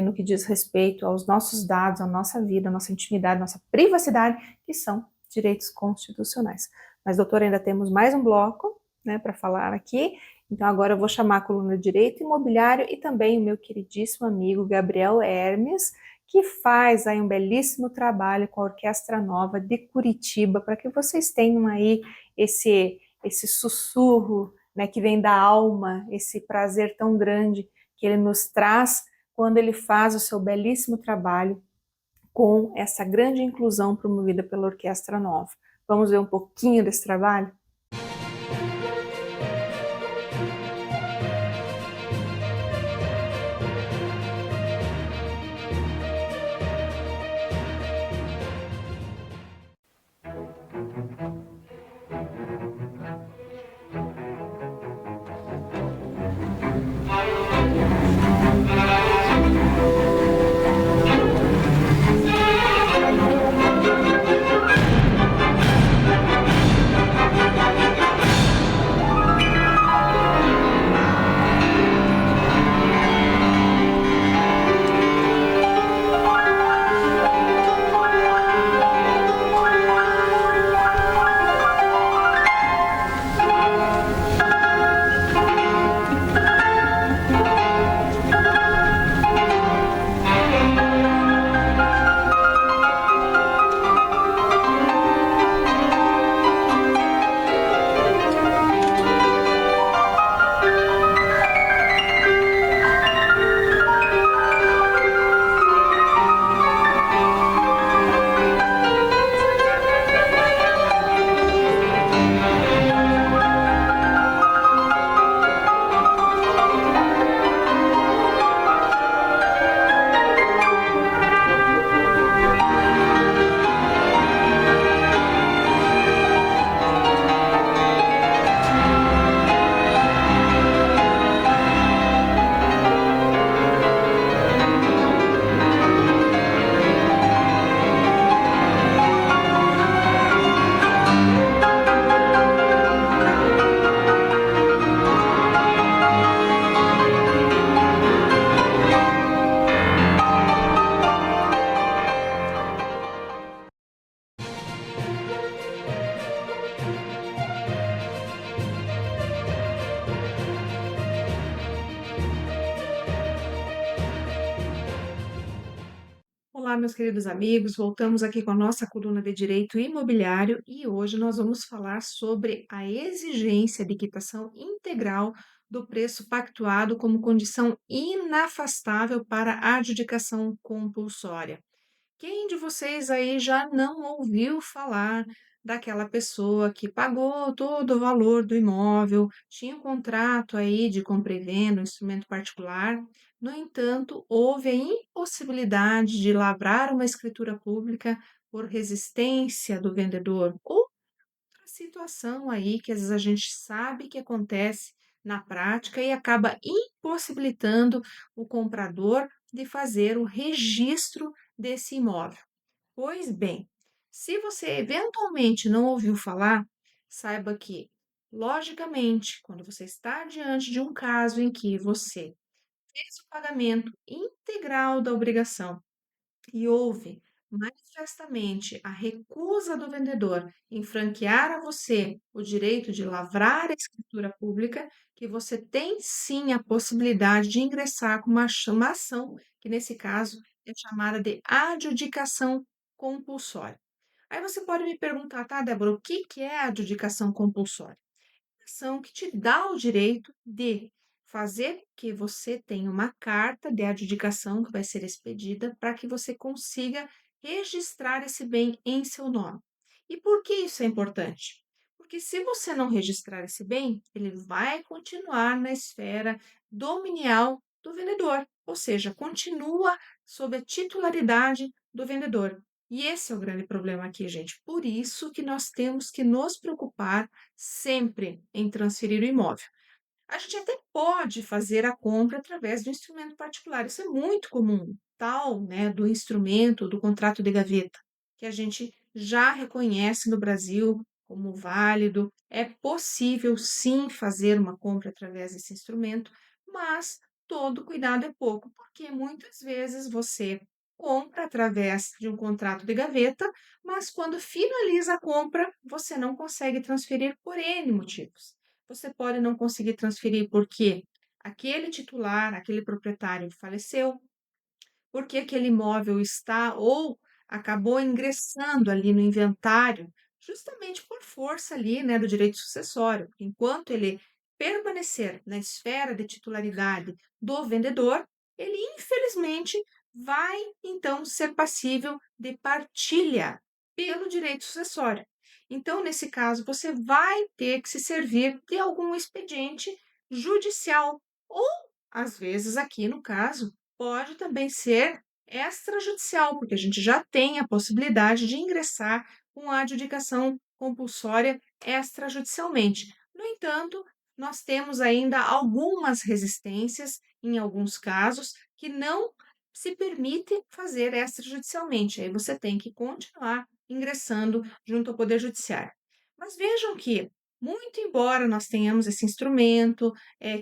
Speaker 1: no que diz respeito aos nossos dados, à nossa vida, à nossa intimidade, à nossa privacidade, que são direitos constitucionais. Mas, doutora, ainda temos mais um bloco, né, para falar aqui. Então agora eu vou chamar a coluna de Direito Imobiliário e também o meu queridíssimo amigo Gabriel Hermes, que faz aí um belíssimo trabalho com a Orquestra Nova de Curitiba, para que vocês tenham aí esse sussurro, né, que vem da alma, esse prazer tão grande que ele nos traz quando ele faz o seu belíssimo trabalho com essa grande inclusão promovida pela Orquestra Nova. Vamos ver um pouquinho desse trabalho? Olá, meus queridos amigos, voltamos aqui com a nossa coluna de Direito Imobiliário e hoje nós vamos falar sobre a exigência de quitação integral do preço pactuado como condição inafastável para a adjudicação compulsória. Quem de vocês aí já não ouviu falar daquela pessoa que pagou todo o valor do imóvel, tinha um contrato aí de compra e venda, um instrumento particular, no entanto, houve a impossibilidade de lavrar uma escritura pública por resistência do vendedor ou outra situação aí que às vezes a gente sabe que acontece na prática e acaba impossibilitando o comprador de fazer o registro desse imóvel. Pois bem, se você eventualmente não ouviu falar, saiba que, logicamente, quando você está diante de um caso em que você fez o pagamento integral da obrigação e houve manifestamente a recusa do vendedor em franquear a você o direito de lavrar a escritura pública, que você tem sim a possibilidade de ingressar com uma ação, que nesse caso é chamada de adjudicação compulsória. Aí você pode me perguntar, tá, Débora, o que que é a adjudicação compulsória? Ação que te dá o direito de fazer que você tenha uma carta de adjudicação que vai ser expedida para que você consiga registrar esse bem em seu nome. E por que isso é importante? Porque se você não registrar esse bem, ele vai continuar na esfera dominial do vendedor, ou seja, continua sob a titularidade do vendedor. E esse é o grande problema aqui, gente. Por isso que nós temos que nos preocupar sempre em transferir o imóvel. A gente até pode fazer a compra através do instrumento particular, isso é muito comum, tal, né, do instrumento, do contrato de gaveta, que a gente já reconhece no Brasil como válido. É possível sim fazer uma compra através desse instrumento, mas todo cuidado é pouco, porque muitas vezes você compra através de um contrato de gaveta, mas quando finaliza a compra, você não consegue transferir por N motivos. Você pode não conseguir transferir porque aquele titular, aquele proprietário faleceu, porque aquele imóvel está ou acabou ingressando ali no inventário, justamente por força ali, né, do direito sucessório. Enquanto ele permanecer na esfera de titularidade do vendedor, ele infelizmente vai então ser passível de partilha pelo direito sucessório. Então, nesse caso, você vai ter que se servir de algum expediente judicial ou, às vezes, aqui no caso, pode também ser extrajudicial, porque a gente já tem a possibilidade de ingressar com a adjudicação compulsória extrajudicialmente. No entanto, nós temos ainda algumas resistências, em alguns casos, que não se permite fazer extrajudicialmente. Aí você tem que continuar ingressando junto ao Poder Judiciário. Mas vejam que, muito embora nós tenhamos esse instrumento,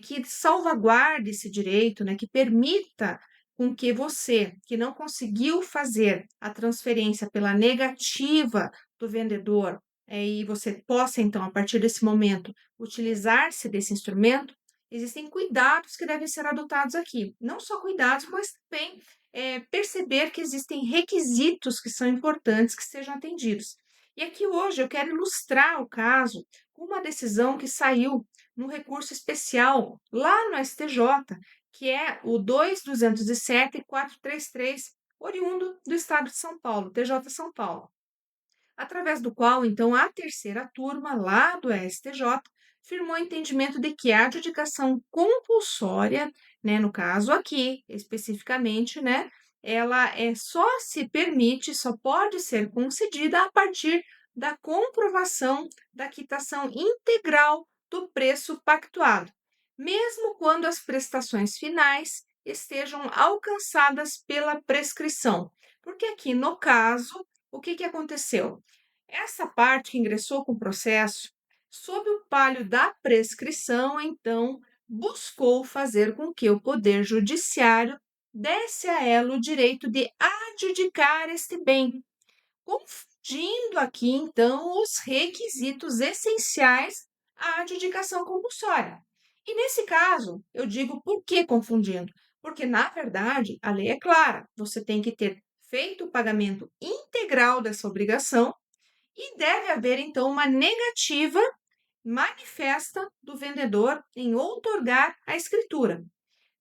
Speaker 1: que salvaguarde esse direito, né, que permita com que você, que não conseguiu fazer a transferência pela negativa do vendedor, e você possa, então, a partir desse momento, utilizar-se desse instrumento, existem cuidados que devem ser adotados aqui. Não só cuidados, mas também perceber que existem requisitos que são importantes que sejam atendidos. E aqui hoje eu quero ilustrar o caso com uma decisão que saiu no recurso especial lá no STJ, que é o 2207-433, oriundo do Estado de São Paulo, TJ São Paulo, através do qual, então, a terceira turma lá do STJ firmou entendimento de que a adjudicação compulsória, né, no caso aqui, especificamente, né, ela só se permite, só pode ser concedida a partir da comprovação da quitação integral do preço pactuado, mesmo quando as prestações finais estejam alcançadas pela prescrição. Porque aqui, no caso, o que aconteceu? Essa parte que ingressou com o processo, sob o palio da prescrição, então, buscou fazer com que o Poder Judiciário desse a ela o direito de adjudicar este bem, confundindo aqui, então, os requisitos essenciais à adjudicação compulsória. E nesse caso, eu digo por que confundindo? Porque, na verdade, a lei é clara, você tem que ter feito o pagamento integral dessa obrigação e deve haver, então, uma negativa manifesta do vendedor em outorgar a escritura.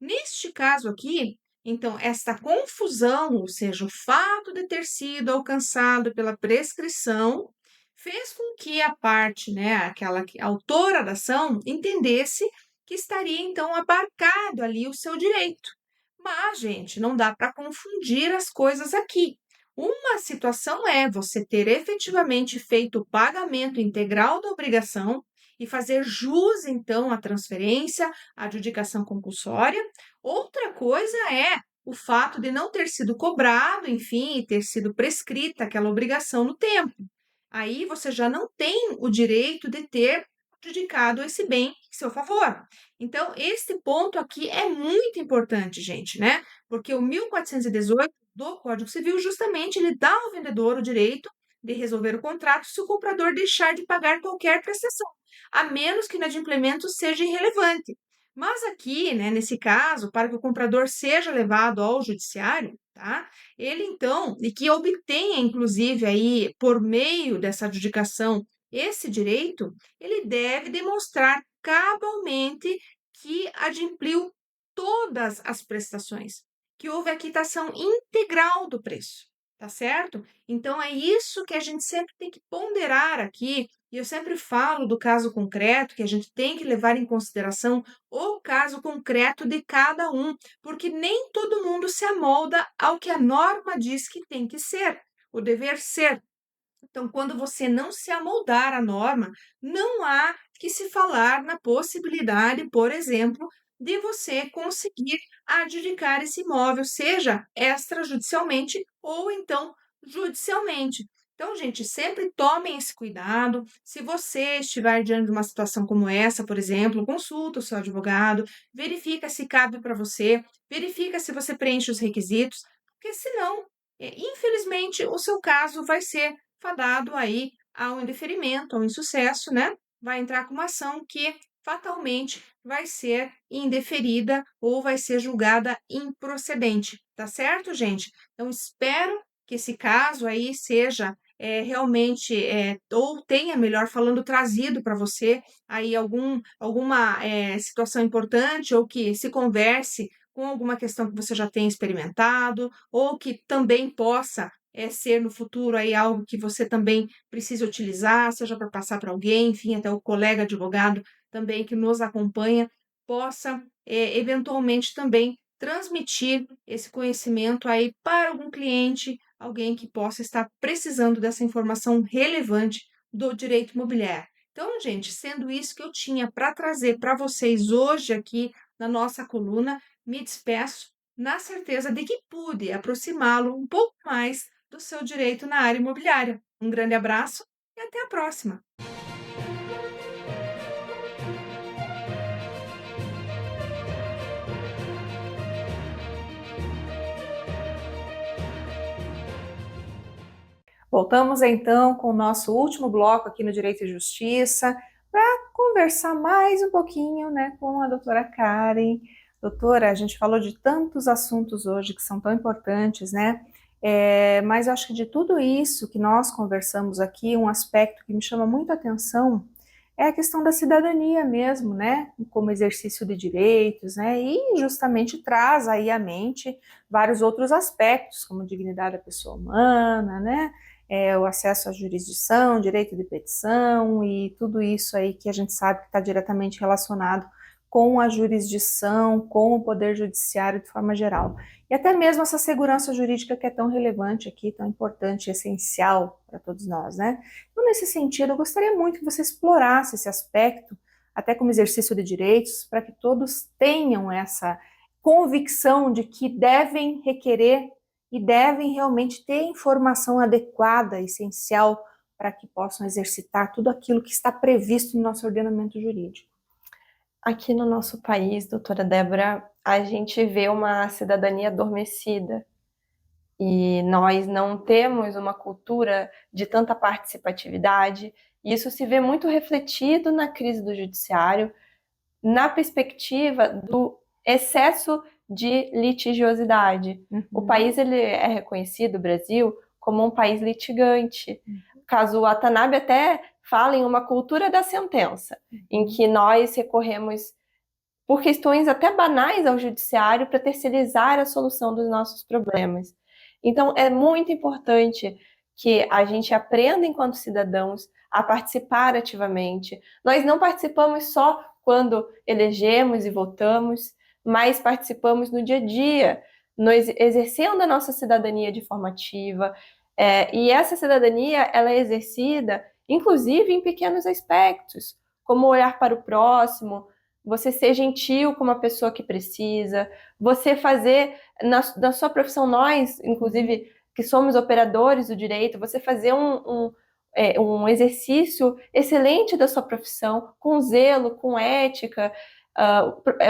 Speaker 1: Neste caso aqui, então, esta confusão, ou seja, o fato de ter sido alcançado pela prescrição, fez com que a parte, aquela autora da ação, entendesse que estaria, então, abarcado ali o seu direito. Mas, gente, não dá para confundir as coisas aqui. Uma situação é você ter efetivamente feito o pagamento integral da obrigação e fazer jus, então, à transferência, à adjudicação compulsória. Outra coisa é o fato de não ter sido cobrado, enfim, e ter sido prescrita aquela obrigação no tempo. Aí você já não tem o direito de ter adjudicado esse bem em seu favor. Então, esse ponto aqui é muito importante, gente, né? Porque o 1418 do Código Civil justamente ele dá ao vendedor o direito de resolver o contrato se o comprador deixar de pagar qualquer prestação, a menos que o inadimplemento seja irrelevante. Mas aqui, nesse caso, para que o comprador seja levado ao judiciário, tá? Ele então, e que obtenha, inclusive, aí, por meio dessa adjudicação, esse direito, ele deve demonstrar cabalmente que adimpliu todas as prestações, que houve a quitação integral do preço, tá certo? Então, é isso que a gente sempre tem que ponderar aqui, e eu sempre falo do caso concreto, que a gente tem que levar em consideração o caso concreto de cada um, porque nem todo mundo se amolda ao que a norma diz que tem que ser, o dever ser. Então, quando você não se amoldar à norma, não há que se falar na possibilidade, por exemplo, de você conseguir adjudicar esse imóvel, seja extrajudicialmente ou então judicialmente. Então, gente, sempre tomem esse cuidado. Se você estiver diante de uma situação como essa, por exemplo, consulta o seu advogado, verifica se cabe para você, verifica se você preenche os requisitos, porque senão, infelizmente, o seu caso vai ser fadado aí ao indeferimento, ao insucesso, né? Vai entrar com uma ação que fatalmente vai ser indeferida ou vai ser julgada improcedente, tá certo, gente? Então, espero que esse caso aí seja realmente, ou tenha, melhor falando, trazido para você aí alguma situação importante ou que se converse com alguma questão que você já tenha experimentado ou que também possa ser no futuro aí algo que você também precisa utilizar, seja para passar para alguém, enfim, até o colega advogado também que nos acompanha, possa eventualmente também transmitir esse conhecimento aí para algum cliente, alguém que possa estar precisando dessa informação relevante do direito imobiliário. Então, gente, sendo isso que eu tinha para trazer para vocês hoje aqui na nossa coluna, me despeço na certeza de que pude aproximá-lo um pouco mais do seu direito na área imobiliária. Um grande abraço e até a próxima! Voltamos então com o nosso último bloco aqui no Direito e Justiça para conversar mais um pouquinho, com a doutora Karen. Doutora, a gente falou de tantos assuntos hoje que são tão importantes, mas eu acho que de tudo isso que nós conversamos aqui, um aspecto que me chama muito a atenção é a questão da cidadania mesmo, como exercício de direitos, e justamente traz aí à mente vários outros aspectos, como dignidade da pessoa humana, o acesso à jurisdição, direito de petição e tudo isso aí que a gente sabe que está diretamente relacionado com a jurisdição, com o poder judiciário de forma geral. E até mesmo essa segurança jurídica que é tão relevante aqui, tão importante, essencial para todos nós, Então, nesse sentido, eu gostaria muito que você explorasse esse aspecto, até como exercício de direitos, para que todos tenham essa convicção de que devem requerer e devem realmente ter informação adequada, essencial, para que possam exercitar tudo aquilo que está previsto no nosso ordenamento jurídico.
Speaker 3: Aqui no nosso país, doutora Débora, a gente vê uma cidadania adormecida e nós não temos uma cultura de tanta participatividade. Isso se vê muito refletido na crise do judiciário, na perspectiva do excesso de litigiosidade. O país ele é reconhecido, o Brasil, como um país litigante. O caso Watanabe até fala em uma cultura da sentença, em que nós recorremos por questões até banais ao judiciário para terceirizar a solução dos nossos problemas. Então, é muito importante que a gente aprenda enquanto cidadãos a participar ativamente. Nós não participamos só quando elegemos e votamos, mas participamos no dia a dia, exercendo a nossa cidadania de forma ativa. E essa cidadania, ela é exercida, inclusive, em pequenos aspectos, como olhar para o próximo, você ser gentil com uma pessoa que precisa, você fazer, na sua profissão, nós, inclusive, que somos operadores do direito, você fazer um exercício excelente da sua profissão, com zelo, com ética,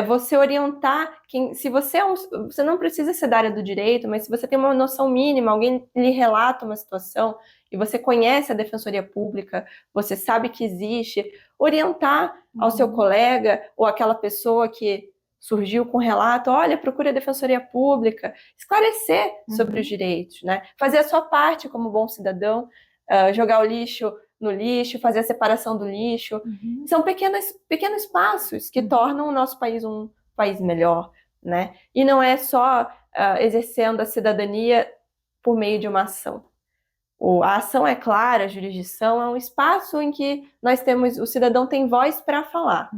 Speaker 3: você orientar, se você você não precisa ser da área do direito, mas se você tem uma noção mínima, alguém lhe relata uma situação, e você conhece a Defensoria Pública, você sabe que existe, orientar ao seu colega ou aquela pessoa que surgiu com relato, olha, procure a Defensoria Pública, esclarecer sobre os direitos, né? Fazer a sua parte como bom cidadão, jogar o lixo no lixo, fazer a separação do lixo. São pequenos passos que tornam o nosso país um país melhor, né? E não é só exercendo a cidadania por meio de uma ação. A ação é clara, a jurisdição é um espaço em que o cidadão tem voz para falar,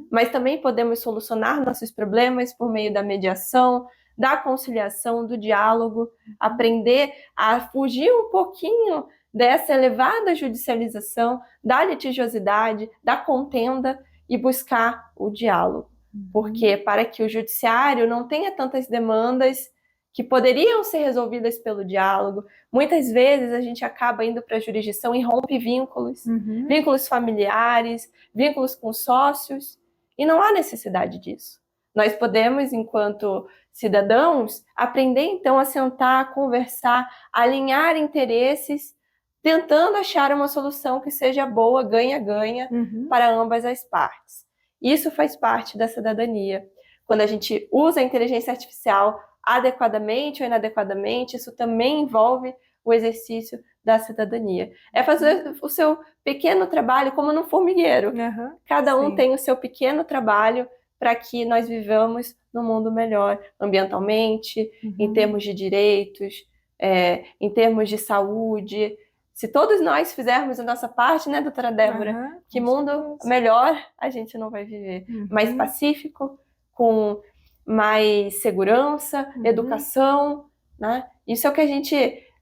Speaker 3: mas também podemos solucionar nossos problemas por meio da mediação, da conciliação, do diálogo, aprender a fugir um pouquinho dessa elevada judicialização, da litigiosidade, da contenda e buscar o diálogo. Porque para que o judiciário não tenha tantas demandas que poderiam ser resolvidas pelo diálogo, muitas vezes a gente acaba indo para a jurisdição e rompe vínculos, vínculos familiares, vínculos com sócios, e não há necessidade disso. Nós podemos, enquanto cidadãos, aprender então a sentar, conversar, alinhar interesses, tentando achar uma solução que seja boa, ganha-ganha, para ambas as partes. Isso faz parte da cidadania. Quando a gente usa a inteligência artificial adequadamente ou inadequadamente, isso também envolve o exercício da cidadania. É fazer o seu pequeno trabalho como num formigueiro. Cada um tem o seu pequeno trabalho para que nós vivamos num mundo melhor, ambientalmente, em termos de direitos, em termos de saúde. Se todos nós fizermos a nossa parte, né, doutora Débora, que mundo melhor a gente não vai viver. Mais pacífico, com mais segurança, educação, né? Isso é o que a gente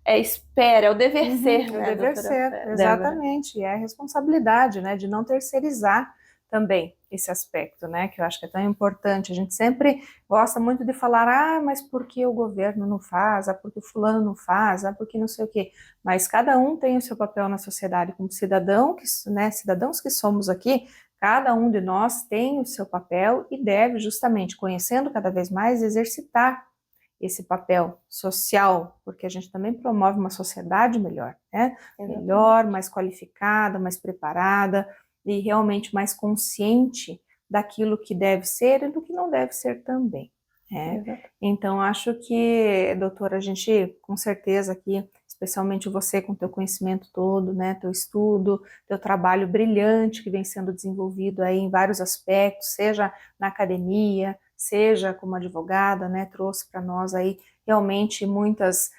Speaker 3: espera, é o dever ser, né,
Speaker 1: o dever ser, exatamente, e é a responsabilidade, né, de não terceirizar também esse aspecto, né, que eu acho que é tão importante. A gente sempre gosta muito de falar, mas por que o governo não faz, porque o fulano não faz, porque não sei o quê, mas cada um tem o seu papel na sociedade como cidadão, né, cidadãos que somos aqui. Cada um de nós tem o seu papel e deve, justamente, conhecendo cada vez mais, exercitar esse papel social, porque a gente também promove uma sociedade melhor, né? Melhor, mais qualificada, mais preparada e realmente mais consciente daquilo que deve ser e do que não deve ser também. Então, acho que, doutora, a gente, com certeza aqui, especialmente você com teu conhecimento todo, né, teu estudo, teu trabalho brilhante que vem sendo desenvolvido aí em vários aspectos, seja na academia, seja como advogada, né, trouxe para nós aí realmente muitas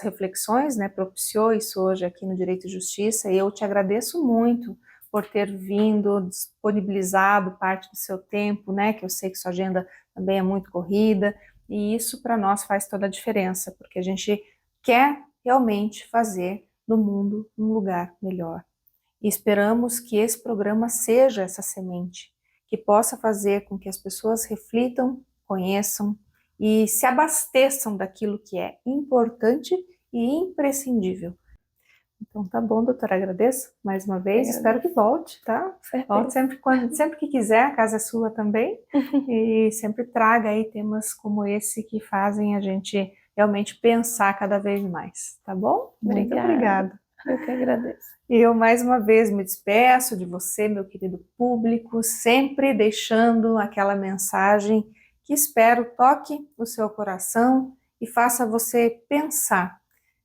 Speaker 1: reflexões, né, propiciou isso hoje aqui no Direito e Justiça, e eu te agradeço muito por ter vindo, disponibilizado parte do seu tempo, né, que eu sei que sua agenda também é muito corrida, e isso para nós faz toda a diferença, porque a gente quer realmente fazer do mundo um lugar melhor. E esperamos que esse programa seja essa semente, que possa fazer com que as pessoas reflitam, conheçam e se abasteçam daquilo que é importante e imprescindível. Então tá bom, doutora, agradeço mais uma vez, espero que volte, tá? Volte sempre que quiser, a casa é sua também, e sempre traga aí temas como esse que fazem a gente realmente pensar cada vez mais, tá bom? Muito obrigada.
Speaker 3: Eu que agradeço.
Speaker 1: E eu mais uma vez me despeço de você, meu querido público, sempre deixando aquela mensagem que espero toque o seu coração e faça você pensar,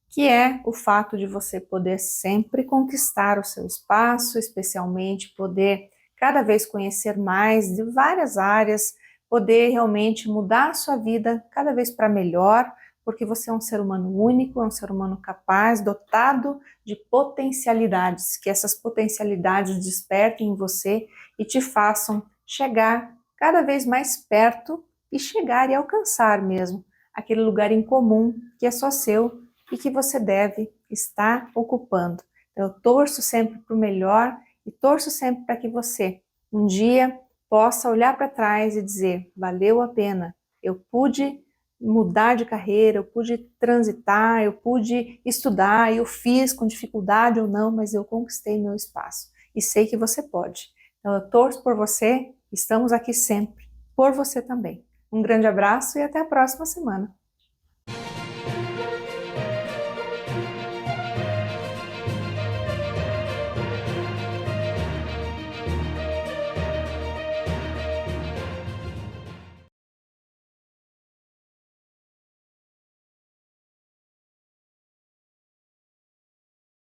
Speaker 1: que é o fato de você poder sempre conquistar o seu espaço, especialmente poder cada vez conhecer mais de várias áreas, poder realmente mudar a sua vida cada vez para melhor, porque você é um ser humano único, é um ser humano capaz, dotado de potencialidades, que essas potencialidades despertem em você e te façam chegar cada vez mais perto e chegar e alcançar mesmo aquele lugar em comum que é só seu e que você deve estar ocupando. Então, eu torço sempre para o melhor e torço sempre para que você um dia possa olhar para trás e dizer, valeu a pena, eu pude mudar de carreira, eu pude transitar, eu pude estudar, eu fiz com dificuldade ou não, mas eu conquistei meu espaço e sei que você pode. Então eu torço por você, estamos aqui sempre, por você também. Um grande abraço e até a próxima semana.